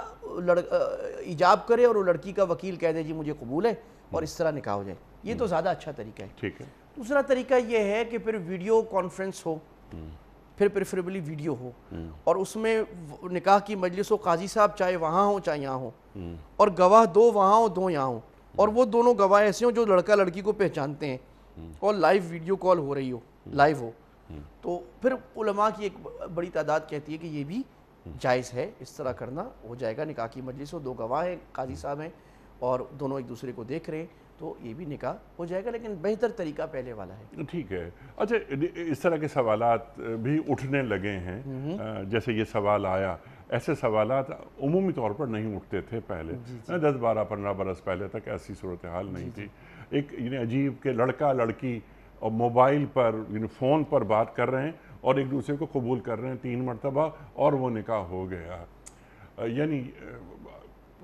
ایجاب کرے اور وہ لڑکی کا وکیل کہہ دے جی مجھے قبول ہے، اور اس طرح نکاح ہو جائے. یہ تو زیادہ اچھا طریقہ ہے. دوسرا طریقہ یہ ہے کہ پھر ویڈیو کانفرنس ہو، پھر پریفریبلی ویڈیو ہو، اور اس میں نکاح کی مجلس ہو، قاضی صاحب چاہے وہاں ہوں چاہے یہاں ہوں، اور گواہ دو وہاں ہوں دو یہاں ہوں، اور وہ دونوں گواہ ایسے ہوں جو لڑکا لڑکی کو پہچانتے ہیں، اور لائیو ویڈیو کال ہو رہی ہو، لائیو ہو. تو پھر علماء کی ایک بڑی تعداد کہتی ہے کہ یہ بھی جائز ہے، اس طرح کرنا ہو جائے گا. نکاح کی مجلس ہو، دو گواہ ہیں، قاضی صاحب ہیں، اور دونوں ایک دوسرے کو دیکھ رہے ہیں، تو یہ بھی نکاح ہو جائے گا. لیکن بہتر طریقہ پہلے والا ہے. ٹھیک ہے. اچھا اس طرح کے سوالات بھی اٹھنے لگے ہیں، جیسے یہ سوال آیا، ایسے سوالات عمومی طور پر نہیں اٹھتے تھے پہلے. 10 12 15 برس پہلے تک ایسی صورتحال نہیں تھی. ایک عجیب کہ لڑکا لڑکی اور موبائل پر فون پر بات کر رہے ہیں اور ایک دوسرے کو قبول کر رہے ہیں 3 مرتبہ اور وہ نکاح ہو گیا. یعنی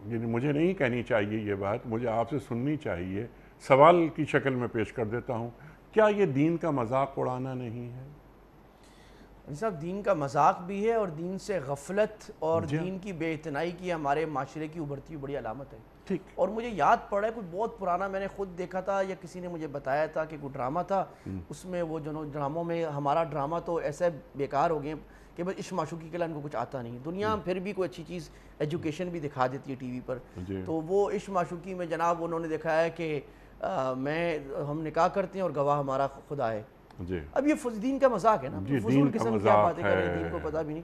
مجھے نہیں کہنی چاہیے یہ بات، مجھے آپ سے سننی چاہیے. سوال کی شکل میں پیش کر دیتا ہوں، کیا یہ دین کا مذاق اڑانا نہیں ہے؟ صاحب دین کا مذاق بھی ہے، اور دین سے غفلت اور دین کی بے اعتنائی کی ہمارے معاشرے کی ابھرتی ہوئی بڑی علامت ہے. اور مجھے یاد پڑا ہے کوئی بہت پرانا، میں نے خود دیکھا تھا یا کسی نے مجھے بتایا تھا کہ کوئی ڈرامہ تھا، اس میں وہ جو ڈراموں میں ہمارا ڈرامہ تو ایسے بیکار ہو گئے کہ بس عشق معشوقی کے لیے ان کو کچھ آتا نہیں. دنیا پھر بھی کوئی اچھی چیز ایجوکیشن بھی دکھا دیتی ہے ٹی وی پر. تو وہ عشق معشوقی میں جناب انہوں نے دکھایا ہے کہ ہم نکاح کرتے ہیں اور گواہ ہمارا خدا ہے. اب یہ دین کا مذاق ہے نا، فضول قسم کی آپ باتیں کر رہے ہیں، دین کو پتہ بھی نہیں.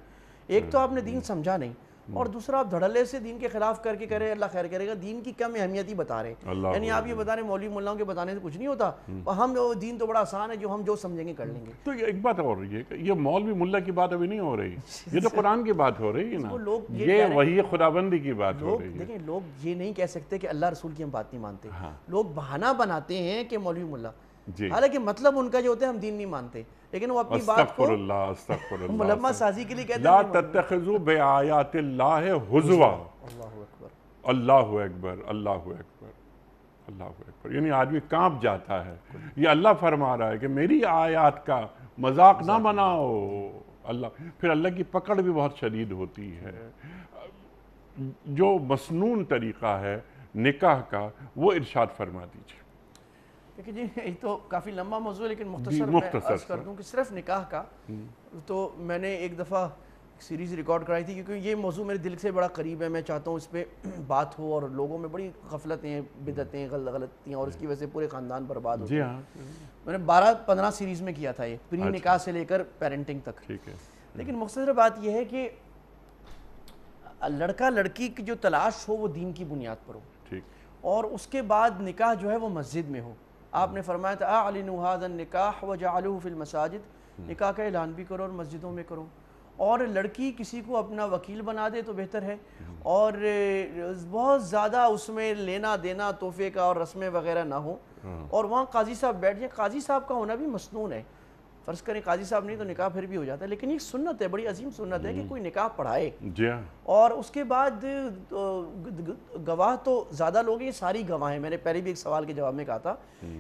ایک تو آپ نے دین سمجھا نہیں، اور دوسرا آپ دھڑلے سے دین کے خلاف کر کے کرے اللہ خیر کرے گا، دین کی کم اہمیت ہی بتا رہے ہیں. یعنی آپ یہ بتا رہے ہیں مولوی ملاؤں کے بتانے سے کچھ نہیں ہوتا، ہم دین تو بڑا آسان ہے، جو ہم جو سمجھیں گے کر لیں گے. تو یہ ایک بات اور رہی ہے کہ یہ مولوی ملا کی بات ابھی نہیں ہو رہی، یہ تو قرآن کی بات ہو رہی ہے نا، یہ وہی خداوندی کی بات ہو رہی ہے. دیکھیں لوگ یہ نہیں کہہ سکتے کہ اللہ رسول کی ہم بات نہیں مانتے، لوگ بہانہ بناتے ہیں کہ مولوی ملا، حالانکہ مطلب ان کا جو ہوتا ہے ہم دین نہیں مانتے، لیکن وہ اپنی بات کو ملمہ سازی کے لیے کہتے ہیں لا تتخذوا بآیات اللہ ہزوا. اللہ اکبر اللہ اکبر اللہ اکبر اللہ اکبر. یعنی آدمی کانپ جاتا ہے. یہ اللہ فرما رہا ہے کہ میری آیات کا مذاق نہ بناؤ. پھر اللہ کی پکڑ بھی بہت شدید ہوتی ہے. جو مسنون طریقہ ہے نکاح کا وہ ارشاد فرما دیجیے. دیکھیں جی یہ تو کافی لمبا موضوع ہے، لیکن مختصر میں عرض کر دوں کہ صرف نکاح کا تو میں نے ایک دفعہ سیریز ریکارڈ کرائی تھی، کیونکہ یہ موضوع میرے دل سے بڑا قریب ہے. میں چاہتا ہوں اس پہ بات ہو، اور لوگوں میں بڑی غفلتیں، بدعتیں، غلطیاں، اور اس کی وجہ سے پورے خاندان برباد ہوتے ہیں. میں نے 12-15 سیریز میں کیا تھا یہ، پری نکاح سے لے کر پیرنٹنگ تک. لیکن مختصر بات یہ ہے کہ لڑکا لڑکی کی جو تلاش ہو وہ دین کی بنیاد پر ہو، اور اس کے بعد نکاح جو ہے وہ مسجد میں ہو. آپ نے فرمایا تھا اعلنوا ھذا النکاح وجعلوہ فی المساجد، نکاح کا اعلان بھی کرو اور مسجدوں میں کرو. اور لڑکی کسی کو اپنا وکیل بنا دے تو بہتر ہے، اور بہت زیادہ اس میں لینا دینا تحفے کا اور رسمیں وغیرہ نہ ہو، اور وہاں قاضی صاحب بیٹھ جائیں. قاضی صاحب کا ہونا بھی مسنون ہے. فرض کریں قاضی صاحب نہیں تو نکاح پھر بھی ہو جاتا ہے، لیکن ایک سنت ہے، بڑی عظیم سنت ہے کہ کوئی نکاح پڑھائے. اور اس کے بعد گواہ تو زیادہ لوگ ہیں، یہ ساری گواہ ہیں. میں نے پہلے بھی ایک سوال کے جواب میں کہا تھا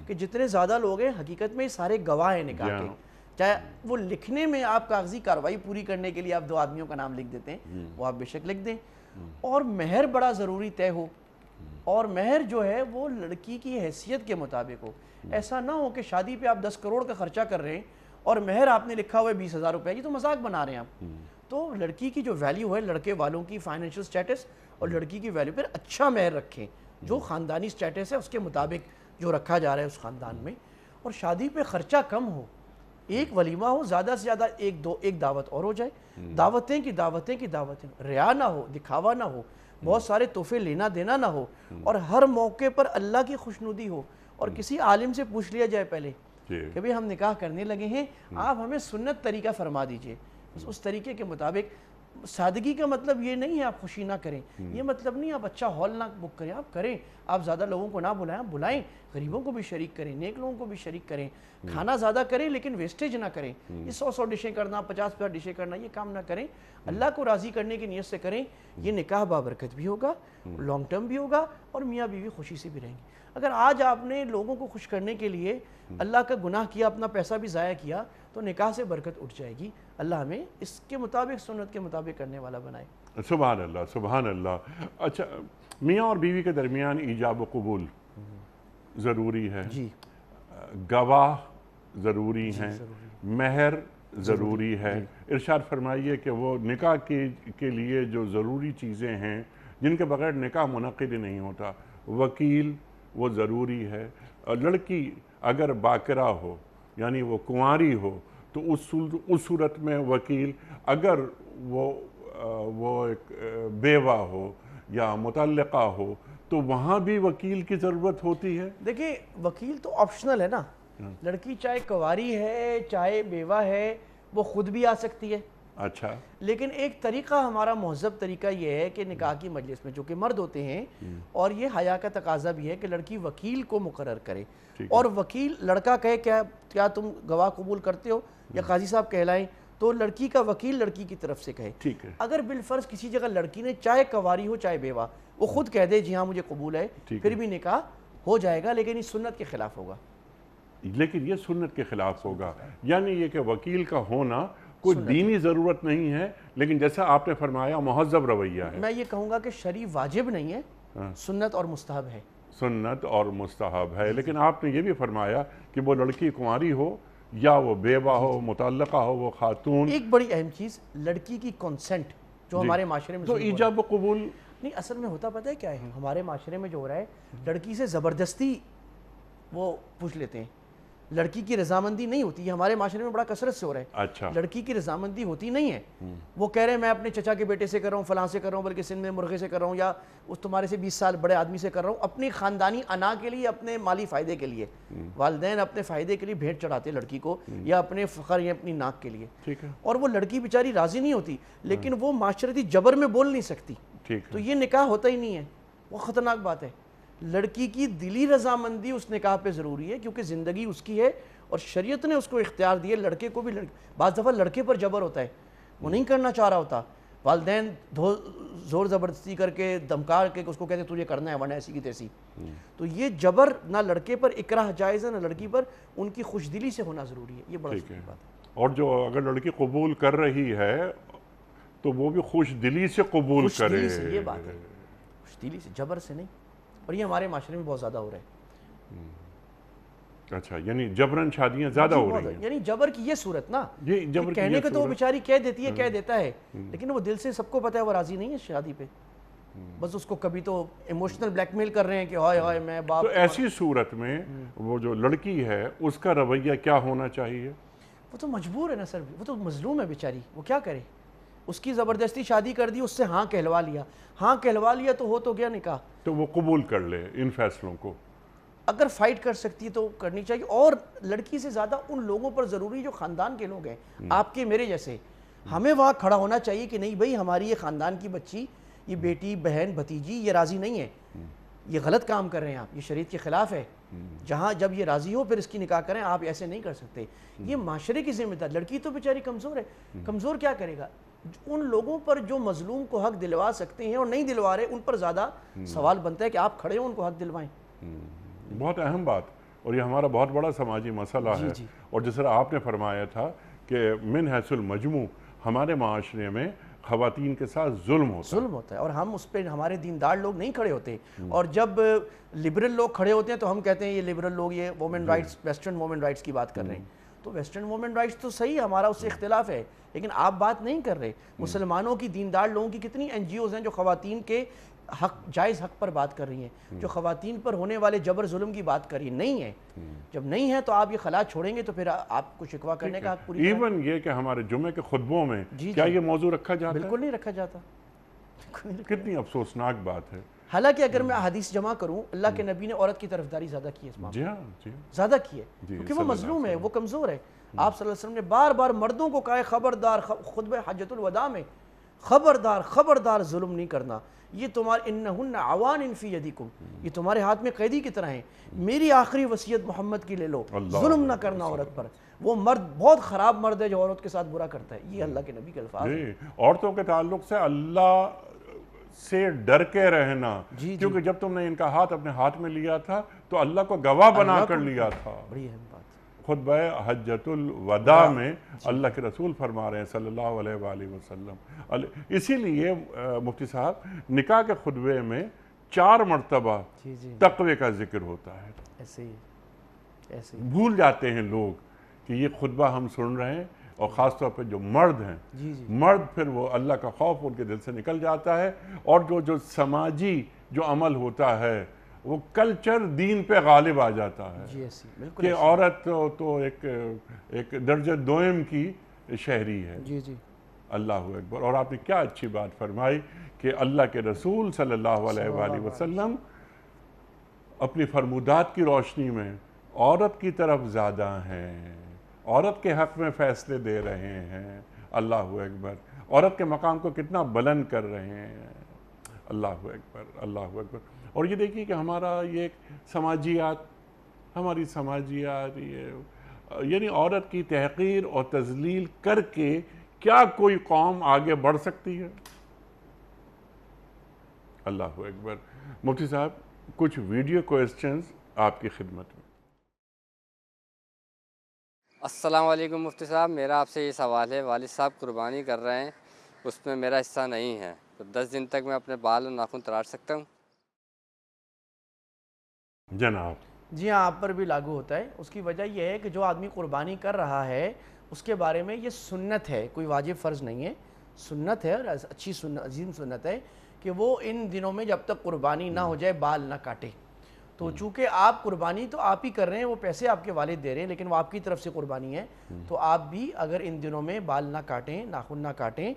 کہ جتنے زیادہ لوگ ہیں حقیقت میں یہ سارے گواہ ہیں نکاح کے. چاہے وہ لکھنے میں آپ کاغذی کارروائی پوری کرنے کے لیے آپ 2 آدمیوں کا نام لکھ دیتے ہیں، وہ آپ بے شک لکھ دیں. اور مہر بڑا ضروری طے ہو، اور مہر جو ہے وہ لڑکی کی حیثیت کے مطابق ہو. ایسا نہ ہو کہ شادی پہ آپ 10 کروڑ کا خرچہ کر رہے ہیں اور مہر آپ نے لکھا ہوا ہے 20,000 روپے. یہ تو مذاق بنا رہے ہیں آپ. تو لڑکی کی جو ویلیو ہے، لڑکے والوں کی فائنینشل سٹیٹس اور لڑکی کی ویلیو پر اچھا مہر رکھیں جو خاندانی سٹیٹس ہے اس کے مطابق جو رکھا جا رہا ہے اس خاندان میں. اور شادی پہ خرچہ کم ہو، ایک ولیمہ ہو، زیادہ سے زیادہ ایک دعوت اور ہو جائے. دعوتیں کی دعوتیں کی دعوتیں، ریا نہ ہو، دکھاوا نہ ہو، بہت سارے تحفے لینا دینا نہ ہو، اور ہر موقع پر اللہ کی خوشنودی ہو. اور کسی عالم سے پوچھ لیا جائے پہلے کہ بھئی ہم نکاح کرنے لگے ہیں، آپ ہمیں سنت طریقہ فرما دیجئے. اس طریقے کے مطابق. سادگی کا مطلب یہ نہیں ہے آپ خوشی نہ کریں، یہ مطلب نہیں آپ اچھا ہال نہ بک کریں، آپ کریں. آپ زیادہ لوگوں کو نہ بلائیں، آپ بلائیں، غریبوں کو بھی شریک کریں، نیک لوگوں کو بھی شریک کریں. کھانا زیادہ کریں لیکن ویسٹیج نہ کریں. یہ 100 ڈشیں کرنا، 50 ڈشیں کرنا، یہ کام نہ کریں. اللہ کو راضی کرنے کی نیت سے کریں. یہ نکاح بابرکت بھی ہوگا، لانگ ٹرم بھی ہوگا، اور میاں بیوی خوشی سے بھی رہیں گے. اگر آج آپ نے لوگوں کو خوش کرنے کے لیے اللہ کا گناہ کیا، اپنا پیسہ بھی ضائع کیا، تو نکاح سے برکت اٹھ جائے گی. اللہ ہمیں اس کے مطابق سنت کے مطابق کرنے والا بنائے. سبحان اللہ سبحان اللہ. اچھا، میاں اور بیوی کے درمیان ایجاب و قبول ضروری ہے، گواہ ضروری ہیں، مہر ضروری ہے. ارشاد فرمائیے کہ وہ نکاح کے لیے جو ضروری چیزیں ہیں جن کے بغیر نکاح منعقد نہیں ہوتا. وکیل وہ ضروری ہے. لڑکی اگر باکرہ ہو یعنی وہ کنواری ہو تو اس صورت میں وکیل، اگر وہ ایک بیوہ ہو یا مطلقہ ہو تو وہاں بھی وکیل کی ضرورت ہوتی ہے. دیکھیں وکیل تو آپشنل ہے نا. لڑکی چاہے کنواری ہے چاہے بیوہ ہے وہ خود بھی آ سکتی ہے. اچھا، لیکن ایک طریقہ ہمارا مہذب طریقہ یہ ہے کہ نکاح کی مجلس میں جو کہ مرد ہوتے ہیں، اور یہ حیا کا تقاضا بھی ہے کہ لڑکی وکیل کو مقرر کرے، اور وکیل لڑکا کہے کیا تم گواہ قبول کرتے ہو، یا قاضی صاحب کہلائیں تو لڑکی کا وکیل لڑکی کی طرف سے کہے. اگر بالفرض کسی جگہ لڑکی نے چاہے کنواری ہو چاہے بیوہ وہ خود کہہ دے جی ہاں مجھے قبول ہے، پھر بھی نکاح ہو جائے گا، لیکن یہ سنت کے خلاف ہوگا. لیکن یہ سنت کے خلاف ہوگا. یعنی یہ کہ وکیل کا ہونا کوئی دینی ضرورت نہیں ہے، لیکن جیسا آپ نے فرمایا مہذب رویہ ہے. میں یہ کہوں گا کہ شرعی واجب نہیں ہے، سنت اور مستحب ہے. سنت اور مستحب ہے. لیکن آپ نے یہ بھی فرمایا کہ وہ لڑکی کنواری ہو یا وہ بیوہ ہو، متعلقہ ہو، وہ خاتون. ایک بڑی اہم چیز لڑکی کی کنسنٹ جو ہمارے معاشرے میں تو ایجاب و قبول نہیں، اصل میں ہوتا پتہ ہے کیا ہے، ہمارے معاشرے میں جو ہو رہا ہے لڑکی سے زبردستی وہ پوچھ لیتے ہیں. لڑکی کی رضامندی نہیں ہوتی. یہ ہمارے معاشرے میں بڑا کثرت سے ہو رہا ہے. اچھا لڑکی کی رضامندی ہوتی نہیں ہے. وہ کہہ رہے ہیں میں اپنے چچا کے بیٹے سے کر رہا ہوں, فلاں سے کر رہا ہوں, بلکہ سندھ میں مرغے سے کر رہا ہوں, یا اس تمہارے سے 20 سال بڑے آدمی سے کر رہا ہوں, اپنی خاندانی انا کے لیے, اپنے مالی فائدے کے لیے. والدین اپنے فائدے کے لیے بھیٹ چڑھاتے ہیں لڑکی کو, یا اپنے فخر یا اپنی ناک کے لیے. ٹھیک ہے. اور وہ لڑکی بیچاری راضی نہیں ہوتی, لیکن وہ معاشرتی جبر میں بول نہیں سکتی. تو یہ نکاح ہوتا ہی نہیں ہے. وہ خطرناک بات ہے. لڑکی کی دلی رضامندی اس نکاح پہ ضروری ہے, کیونکہ زندگی اس کی ہے اور شریعت نے اس کو اختیار دیے. لڑکے کو بھی بعض دفعہ لڑکے پر جبر ہوتا ہے, وہ نہیں کرنا چاہ رہا ہوتا. والدین زور زبردستی کر کے دھمکا کے اس کو کہتے تجھے کرنا ہے ورنہ ایسی کی تیسی. تو یہ جبر نہ لڑکے پر اکراہ جائز ہے نہ لڑکی پر, ان کی خوش دلی سے ہونا ضروری ہے. یہ بڑا ضروری بات ہے. اور جو اگر لڑکی قبول کر رہی ہے تو وہ بھی خوش دلی سے قبول خوش کرے. دلی سے, یہ بات ہے, خوش دلی سے, جبر سے نہیں. اور یہ ہمارے معاشرے میں بہت زیادہ ہو رہا ہے. اچھا, یعنی جبرن شادیاں زیادہ ہو رہی ہیں. یعنی جبر کی یہ صورت نا, یہ جبر کہنے کو تو وہ بیچاری کہہ دیتی ہے, کہہ دیتا ہے, لیکن وہ دل سے سب کو پتہ ہے وہ راضی نہیں ہے شادی پہ. بس اس کو کبھی تو ایموشنل بلیک میل کر رہے ہیں کہ ہائے ہائے میں باپ. تو ایسی صورت میں وہ جو لڑکی ہے اس کا رویہ کیا ہونا چاہیے؟ وہ تو مجبور ہے نا سر, وہ تو مظلوم ہے بیچاری, وہ کیا کرے. اس کی زبردستی شادی کر دی, اس سے ہاں کہلوا لیا, ہاں کہلوا لیا تو ہو تو گیا نکاح. تو وہ قبول کر لے ان فیصلوں کو. اگر فائٹ کر سکتی ہے تو کرنی چاہیے. اور لڑکی سے زیادہ ان لوگوں پر ضروری جو خاندان کے لوگ ہیں, آپ کے میرے جیسے. ہمیں وہاں کھڑا ہونا چاہیے کہ نہیں بھائی, ہماری یہ خاندان کی بچی, یہ بیٹی بہن بھتیجی یہ راضی نہیں ہے, یہ غلط کام کر رہے ہیں آپ, یہ شریعت کے خلاف ہے. جہاں جب یہ راضی ہو پھر اس کی نکاح کریں, آپ ایسے نہیں کر سکتے. یہ معاشرے کی ذمہ دار. لڑکی تو بیچاری کمزور ہے, کمزور کیا کرے گا. ان لوگوں پر جو مظلوم کو حق دلوا سکتے ہیں اور نہیں دلوا رہے, ان پر زیادہ سوال بنتا ہے کہ آپ کھڑے ہو ان کو حق دلوائیں. بہت اہم بات, اور یہ ہمارا بہت بڑا سماجی مسئلہ ہے. اور جس طرح آپ نے فرمایا تھا کہ من حیث المجموع ہمارے معاشرے میں خواتین کے ساتھ ظلم ہوتا ہے. اور ہم اس پہ, ہمارے دیندار لوگ نہیں کھڑے ہوتے. اور جب لبرل لوگ کھڑے ہوتے ہیں تو ہم کہتے ہیں یہ لبرل لوگ یہ woman rights, western woman rights کی بات کر رہے ہیں. تو ویسٹرن وومن رائٹس تو صحیح, ہمارا اس سے اختلاف ہے, لیکن آپ بات نہیں کر رہے. مسلمانوں کی دیندار لوگوں کی کتنی این جی اوز ہیں جو خواتین کے حق, جائز حق پر بات کر رہی ہیں, جو خواتین پر ہونے والے جبر ظلم کی بات کر رہی ہیں. نہیں ہے, جب نہیں ہے تو آپ یہ خلا چھوڑیں گے تو پھر آپ کو شکوہ کرنے کا حق پوری. ایون یہ کہ ہمارے جمعے کے خطبوں میں کیا یہ موضوع رکھا جاتا ہے؟ بالکل نہیں رکھا جاتا. کتنی افسوسناک بات ہے. حالانکہ اگر میں حدیث جمع کروں, اللہ کے نبی نے عورت کی طرفداری زیادہ کی ہے اس معاملے میں, زیادہ کی ہے, کیونکہ وہ مظلوم ہے, وہ کمزور ہے. آپ صلی اللہ علیہ وسلم نے بار بار مردوں کو کہا ہے خبردار, خطبہ حجۃ الوداع میں خبردار خبردار ظلم نہیں کرنا. یہ تمہارے انہن عوان فی یدکم, یہ تمہارے ہاتھ میں قیدی کی طرح ہیں. میری آخری وصیت محمد کی لے لو, ظلم نہ کرنا عورت پر. وہ مرد بہت خراب مرد ہے جو عورت کے ساتھ برا کرتا ہے. یہ اللہ کے نبی کے الفاظ ہیں. عورتوں کے تعلق سے اللہ سے ڈر کے رہنا, کیونکہ جب تم نے ان کا ہاتھ اپنے ہاتھ میں لیا تھا تو اللہ کو گواہ بنا کر لیا تھا. بڑی اہم بات. خطبہ حجۃ الوداع میں اللہ کے رسول فرما رہے ہیں صلی اللہ علیہ وآلہ وسلم. اسی لیے مفتی صاحب نکاح کے خطبے میں 4 مرتبہ تقوی کا ذکر ہوتا ہے. ایسے ہی بھول جاتے ہیں لوگ کہ یہ خطبہ ہم سن رہے ہیں, اور خاص طور پہ جو مرد ہیں, مرد پھر وہ اللہ کا خوف ان کے دل سے نکل جاتا ہے. اور جو سماجی جو عمل ہوتا ہے وہ کلچر دین پہ غالب آ جاتا ہے کہ عورت تو ایک درجہ دوئم کی شہری ہے. اللہ اکبر. اور آپ نے کیا اچھی بات فرمائی کہ اللہ کے رسول صلی اللہ علیہ وآلہ وسلم اپنی فرمودات کی روشنی میں عورت کی طرف زیادہ ہیں, عورت کے حق میں فیصلے دے رہے ہیں. اللہ اکبر. عورت کے مقام کو کتنا بلند کر رہے ہیں. اللہ اکبر, اللہ اکبر. اور یہ دیکھیے کہ ہمارا یہ ایک سماجیات, ہماری سماجیات یعنی عورت کی تحقیر اور تذلیل کر کے کیا کوئی قوم آگے بڑھ سکتی ہے؟ اللہ اکبر. مفتی صاحب کچھ ویڈیو کوئسچنز آپ کی خدمت میں. السلام علیکم مفتی صاحب, میرا آپ سے یہ سوال ہے. والد صاحب قربانی کر رہے ہیں, اس میں میرا حصہ نہیں ہے, تو 10 دن تک میں اپنے بال اور ناخن تراش سکتا ہوں؟ جناب جی ہاں, آپ پر بھی لاگو ہوتا ہے. اس کی وجہ یہ ہے کہ جو آدمی قربانی کر رہا ہے اس کے بارے میں یہ سنت ہے, کوئی واجب فرض نہیں ہے, سنت ہے, اور اچھی عظیم سنت ہے کہ وہ ان دنوں میں جب تک قربانی نہ ہو جائے بال نہ کاٹے. تو چونکہ آپ قربانی تو آپ ہی کر رہے ہیں، وہ پیسے آپ کے والد دے رہے ہیں، لیکن وہ آپ کی طرف سے قربانی ہے، تو آپ بھی اگر ان دنوں میں بال نہ کاٹیں، ناخن نہ کاٹیں،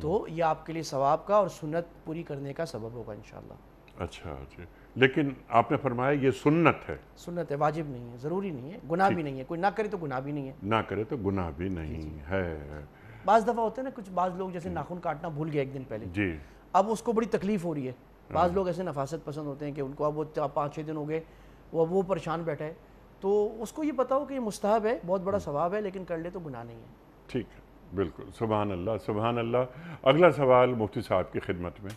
تو یہ آپ کے لیے ثواب کا اور سنت پوری کرنے کا سبب ہوگا انشاءاللہ۔ اچھا جی، لیکن آپ نے فرمایا یہ سنت ہے، سنت ہے، واجب نہیں ہے، ضروری نہیں ہے، گناہ بھی نہیں ہے، کوئی نہ کرے تو گناہ بھی نہیں ہے۔ نہ کرے تو گناہ بھی نہیں ہے۔ بعض دفعہ ہوتے ہیں نا، بعض لوگ جیسے ناخن کاٹنا بھول گیا ایک دن پہلے، جی اب اس کو بڑی تکلیف ہو رہی ہے۔ بعض لوگ ایسے نفاست پسند ہوتے ہیں کہ ان کو اب وہ 5-6 دن ہو گئے، وہ پریشان بیٹھا ہے، تو اس کو یہ پتا ہو کہ یہ مستحب ہے، بہت بڑا ثواب ہے، لیکن کر لے تو گناہ نہیں ہے۔ ٹھیک ہے، بالکل، سبحان اللہ سبحان اللہ۔ اگلا سوال مفتی صاحب کی خدمت میں۔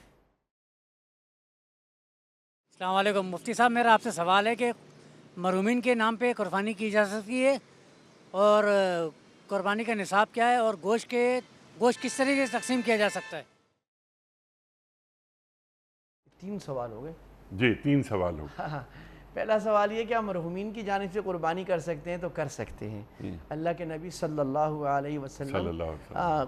السلام علیکم مفتی صاحب، میرا آپ سے سوال ہے کہ مرحومین کے نام پہ قربانی کی جا سکتی ہے، اور قربانی کا نصاب کیا ہے، اور گوشت کس طریقے سے تقسیم کیا جا سکتا ہے؟ 3 سوال ہو گئے۔ جی 3 سوال ہو۔ پہلا سوال یہ کہ ہم مرحومین کی جانب سے قربانی کر سکتے ہیں، تو کر سکتے ہیں۔ اللہ کے نبی صلی اللہ علیہ وسلم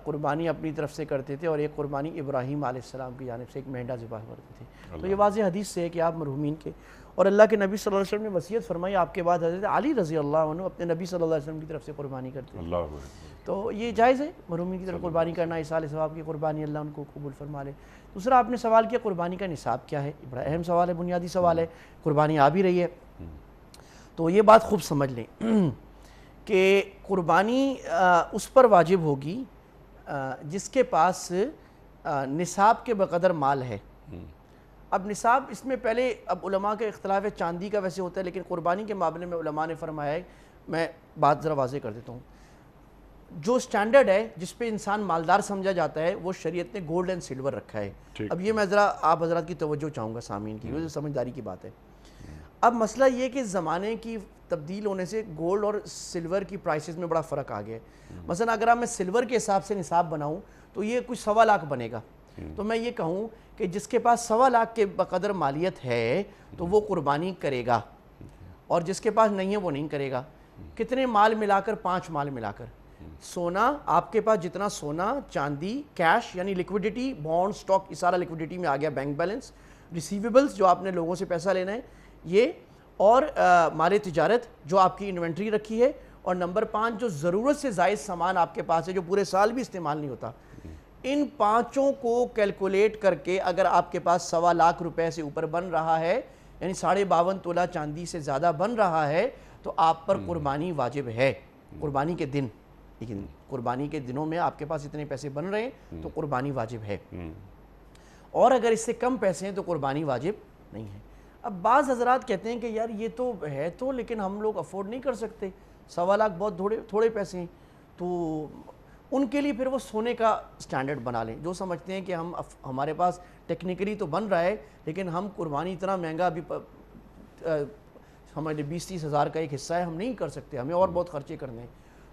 قربانی اپنی طرف سے کرتے تھے، اور ایک قربانی ابراہیم علیہ السلام کی جانب سے ایک مینڈا ذبح کرتے تھے، تو یہ واضح حدیث سے ہے کہ آپ مرحومین کے، اور اللہ کے نبی صلی اللہ علیہ وسلم نے وصیت فرمائی، آپ کے بعد حضرت علی رضی اللہ عنہ اپنے نبی صلی اللہ علیہ وسلم کی طرف سے قربانی کرتے ہیں، تو یہ جائز ہے مرحومین کی طرف قربانی کرنا، ایصال ثواب کی قربانی، اللہ ان کو قبول فرما لے۔ دوسرا آپ نے سوال کیا قربانی کا نصاب کیا ہے، بڑا اہم سوال ہے، بنیادی سوال ہے، قربانی آ بھی رہی ہے، تو یہ بات خوب سمجھ لیں کہ قربانی اس پر واجب ہوگی جس کے پاس نصاب کے بقدر مال ہے۔ اب نصاب، اس میں پہلے اب علماء کا اختلاف ہے، چاندی کا ویسے ہوتا ہے، لیکن قربانی کے معاملے میں علماء نے فرمایا ہے، میں بات ذرا واضح کر دیتا ہوں، جو سٹینڈرڈ ہے جس پہ انسان مالدار سمجھا جاتا ہے، وہ شریعت نے گولڈ اینڈ سلور رکھا ہے۔ اب یہ میں ذرا آپ حضرات کی توجہ چاہوں گا سامعین کی، یہ سمجھداری کی بات ہے۔ اب مسئلہ یہ کہ زمانے کی تبدیل ہونے سے گولڈ اور سلور کی پرائسز میں بڑا فرق آ گیا ہے۔ مثلا اگر میں سلور کے حساب سے نصاب بناؤں تو یہ کچھ 1.25 لاکھ بنے گا، تو میں یہ کہوں کہ جس کے پاس 1.25 لاکھ کے بقدر مالیت ہے تو وہ قربانی کرے گا، اور جس کے پاس نہیں ہے وہ نہیں کرے گا۔ کتنے مال ملا کر؟ 5 مال ملا کر۔ سونا، آپ کے پاس جتنا سونا، چاندی، کیش یعنی لیکوڈیٹی، بانڈ، سٹاک، یہ سارا لیکوڈیٹی میں آ گیا، بینک بیلنس، ریسیویبلز جو آپ نے لوگوں سے پیسہ لینا ہے یہ، اور مال تجارت جو آپ کی انوینٹری رکھی ہے، اور نمبر 5 جو ضرورت سے زائد سامان آپ کے پاس ہے جو پورے سال بھی استعمال نہیں ہوتا، ان 5 کو کیلکولیٹ کر کے اگر آپ کے پاس 1.25 لاکھ روپے سے اوپر بن رہا ہے، یعنی 52.5 تولہ چاندی سے زیادہ بن رہا ہے، تو آپ پر قربانی واجب ہے قربانی کے دن، لیکن قربانی کے دنوں میں آپ کے پاس اتنے پیسے بن رہے ہیں تو قربانی واجب ہے، اور اگر اس سے کم پیسے ہیں تو قربانی واجب نہیں ہے۔ اب بعض حضرات کہتے ہیں کہ یار یہ تو ہے تو، لیکن ہم لوگ افورڈ نہیں کر سکتے، 1.25 لاکھ بہت تھوڑے پیسے ہیں، تو ان کے لیے پھر وہ سونے کا سٹینڈرڈ بنا لیں، جو سمجھتے ہیں کہ ہمارے پاس ٹیکنیکلی تو بن رہا ہے، لیکن ہم قربانی اتنا مہنگا ابھی ہمارے 20-30 ہزار کا ایک حصہ ہے، ہم نہیں کر سکتے، ہمیں اور بہت خرچے کرنے ہیں،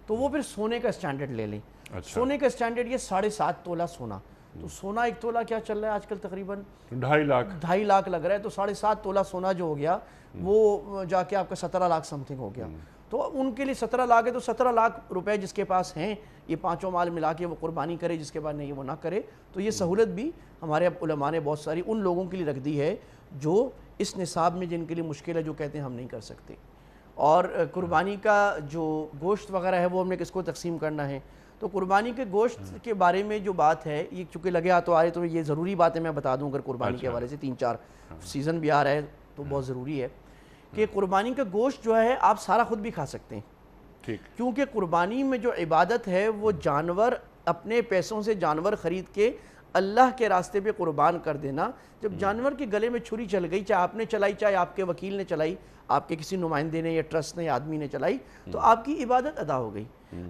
تو وہ پھر سونے کا سٹینڈرڈ لے لیں۔ سونے کا سٹینڈرڈ یہ 7.5 تولہ سونا، تو سونا 1 تولہ کیا چل رہا ہے آج کل؟ تقریباً 2.5 لاکھ لگ رہا ہے، تو 7.5 تولہ سونا جو ہو گیا وہ جا کے آپ کا 17 لاکھ سم تھنگ ہو گیا، تو ان کے لیے 17 لاکھ ہے، تو 17 لاکھ روپے جس کے پاس ہیں، یہ 5 مال ملا کے وہ قربانی کرے، جس کے بعد نہیں وہ نہ کرے، تو یہ سہولت بھی ہمارے علماء نے بہت ساری ان لوگوں کے لیے رکھ دی ہے جو اس نصاب میں، جن کے لیے مشکل ہے، جو کہتے ہیں ہم نہیں کر سکتے۔ اور قربانی کا جو گوشت وغیرہ ہے وہ ہم نے کس کو تقسیم کرنا ہے، تو قربانی کے گوشت کے بارے میں جو بات ہے، یہ چونکہ لگے ہاتھ تو آ رہے، تو یہ ضروری بات ہے میں بتا دوں، اگر قربانی کے حوالے سے 3-4 سیزن بھی آ رہا ہے تو بہت ضروری ہے کہ قربانی کا گوشت جو ہے آپ سارا خود بھی کھا سکتے ہیں، کیونکہ قربانی میں جو عبادت ہے وہ جانور، اپنے پیسوں سے جانور خرید کے اللہ کے راستے پہ قربان کر دینا۔ جب جانور کے گلے میں چھری چل گئی، چاہے آپ نے چلائی، چاہے آپ کے وکیل نے چلائی، آپ کے کسی نمائندے نے یا ٹرسٹ نے یا آدمی نے چلائی، تو آپ کی عبادت ادا ہو گئی۔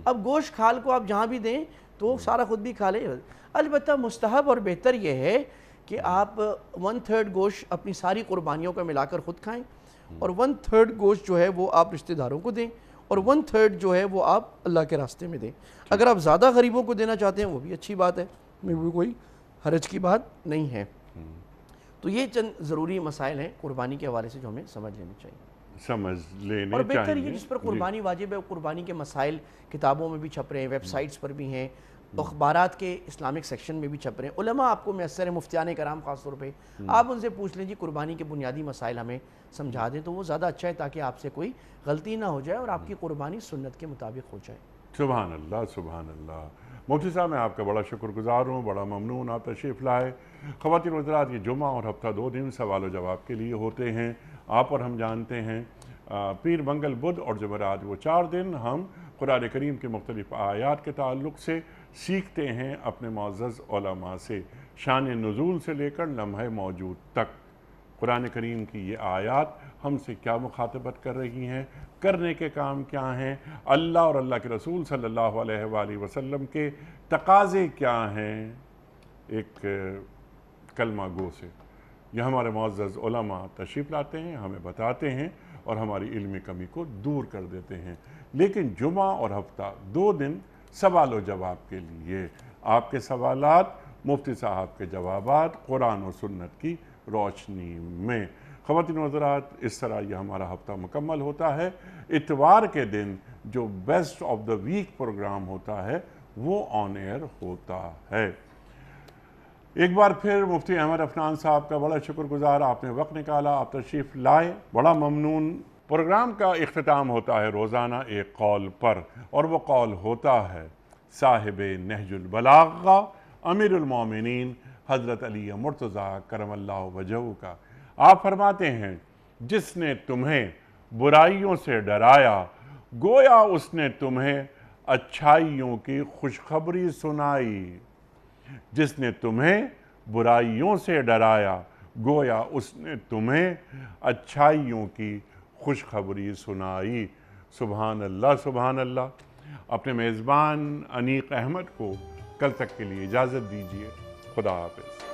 اب گوشت کھال کو آپ جہاں بھی دیں تو سارا خود بھی کھا لیں، البتہ مستحب اور بہتر یہ ہے کہ آپ 1/3 گوشت اپنی ساری قربانیوں کا ملا کر خود کھائیں، اور 1/3 گوشت جو ہے وہ آپ رشتہ داروں کو دیں، اور 1/3 جو ہے وہ آپ اللہ کے راستے میں دیں۔ اگر آپ زیادہ غریبوں کو دینا چاہتے ہیں وہ بھی اچھی بات ہے، میں بھی کوئی حرج کی بات نہیں ہے۔ تو یہ چند ضروری مسائل ہیں قربانی کے حوالے سے جو ہمیں سمجھ لینے چاہیے، اور بہتر یہ جس پر قربانی واجب ہے، قربانی کے مسائل کتابوں میں بھی چھپ رہے ہیں، ویب سائٹس پر بھی ہیں، اخبارات کے اسلامک سیکشن میں بھی چھپ رہے ہیں، علماء آپ کو میسر ہیں، مفتیان کرام خاص طور پہ، آپ ان سے پوچھ لیں جی قربانی کے بنیادی مسائل ہمیں سمجھا دیں، تو وہ زیادہ اچھا ہے تاکہ آپ سے کوئی غلطی نہ ہو جائے اور آپ کی قربانی سنت کے مطابق ہو جائے۔ سبحان اللہ، سبحان اللہ۔ مفتی صاحب میں آپ کا بڑا شکر گزار ہوں، بڑا ممنون آپ تشریف لائے۔ خواتین و حضرات، یہ جمعہ اور ہفتہ 2 دن سوال و جواب کے لیے ہوتے ہیں، آپ اور ہم جانتے ہیں۔ پیر، منگل، بدھ اور جمعرات، وہ 4 دن ہم قرآن کریم کے مختلف آیات کے تعلق سے سیکھتے ہیں اپنے معزز علماء سے، شان نزول سے لے کر لمحہ موجود تک۔ قرآن کریم کی یہ آیات ہم سے کیا مخاطبت کر رہی ہیں، کرنے کے کام کیا ہیں، اللہ اور اللہ کے رسول صلی اللہ علیہ وآلہ وسلم کے تقاضے کیا ہیں ایک کلمہ گو سے۔ یہ ہمارے معزز علماء تشریف لاتے ہیں، ہمیں بتاتے ہیں اور ہماری علمی کمی کو دور کر دیتے ہیں۔ لیکن جمعہ اور ہفتہ 2 دن سوال و جواب کے لیے، آپ کے سوالات، مفتی صاحب کے جوابات، قرآن و سنت کی روشنی میں۔ خواتین و حضرات، اس طرح یہ ہمارا ہفتہ مکمل ہوتا ہے۔ اتوار کے دن جو best of the week program ہوتا ہے وہ آن ایئر ہوتا ہے۔ ایک بار پھر مفتی احمد عفنان صاحب کا بڑا شکر گزار، آپ نے وقت نکالا، آپ تشریف لائے، بڑا ممنون۔ پروگرام کا اختتام ہوتا ہے روزانہ ایک قول پر، اور وہ قول ہوتا ہے صاحب نہج البلاغہ امیر المومنین حضرت علی مرتضیٰ کرم اللہ وجہہ کا۔ آپ فرماتے ہیں، جس نے تمہیں برائیوں سے ڈرایا گویا اس نے تمہیں اچھائیوں کی خوشخبری سنائی۔ جس نے تمہیں برائیوں سے ڈرایا گویا اس نے تمہیں اچھائیوں کی خوشخبری سنائی۔ سبحان اللہ، سبحان اللہ۔ اپنے میزبان انیق احمد کو کل تک کے لیے اجازت دیجیے۔ خدا حافظ۔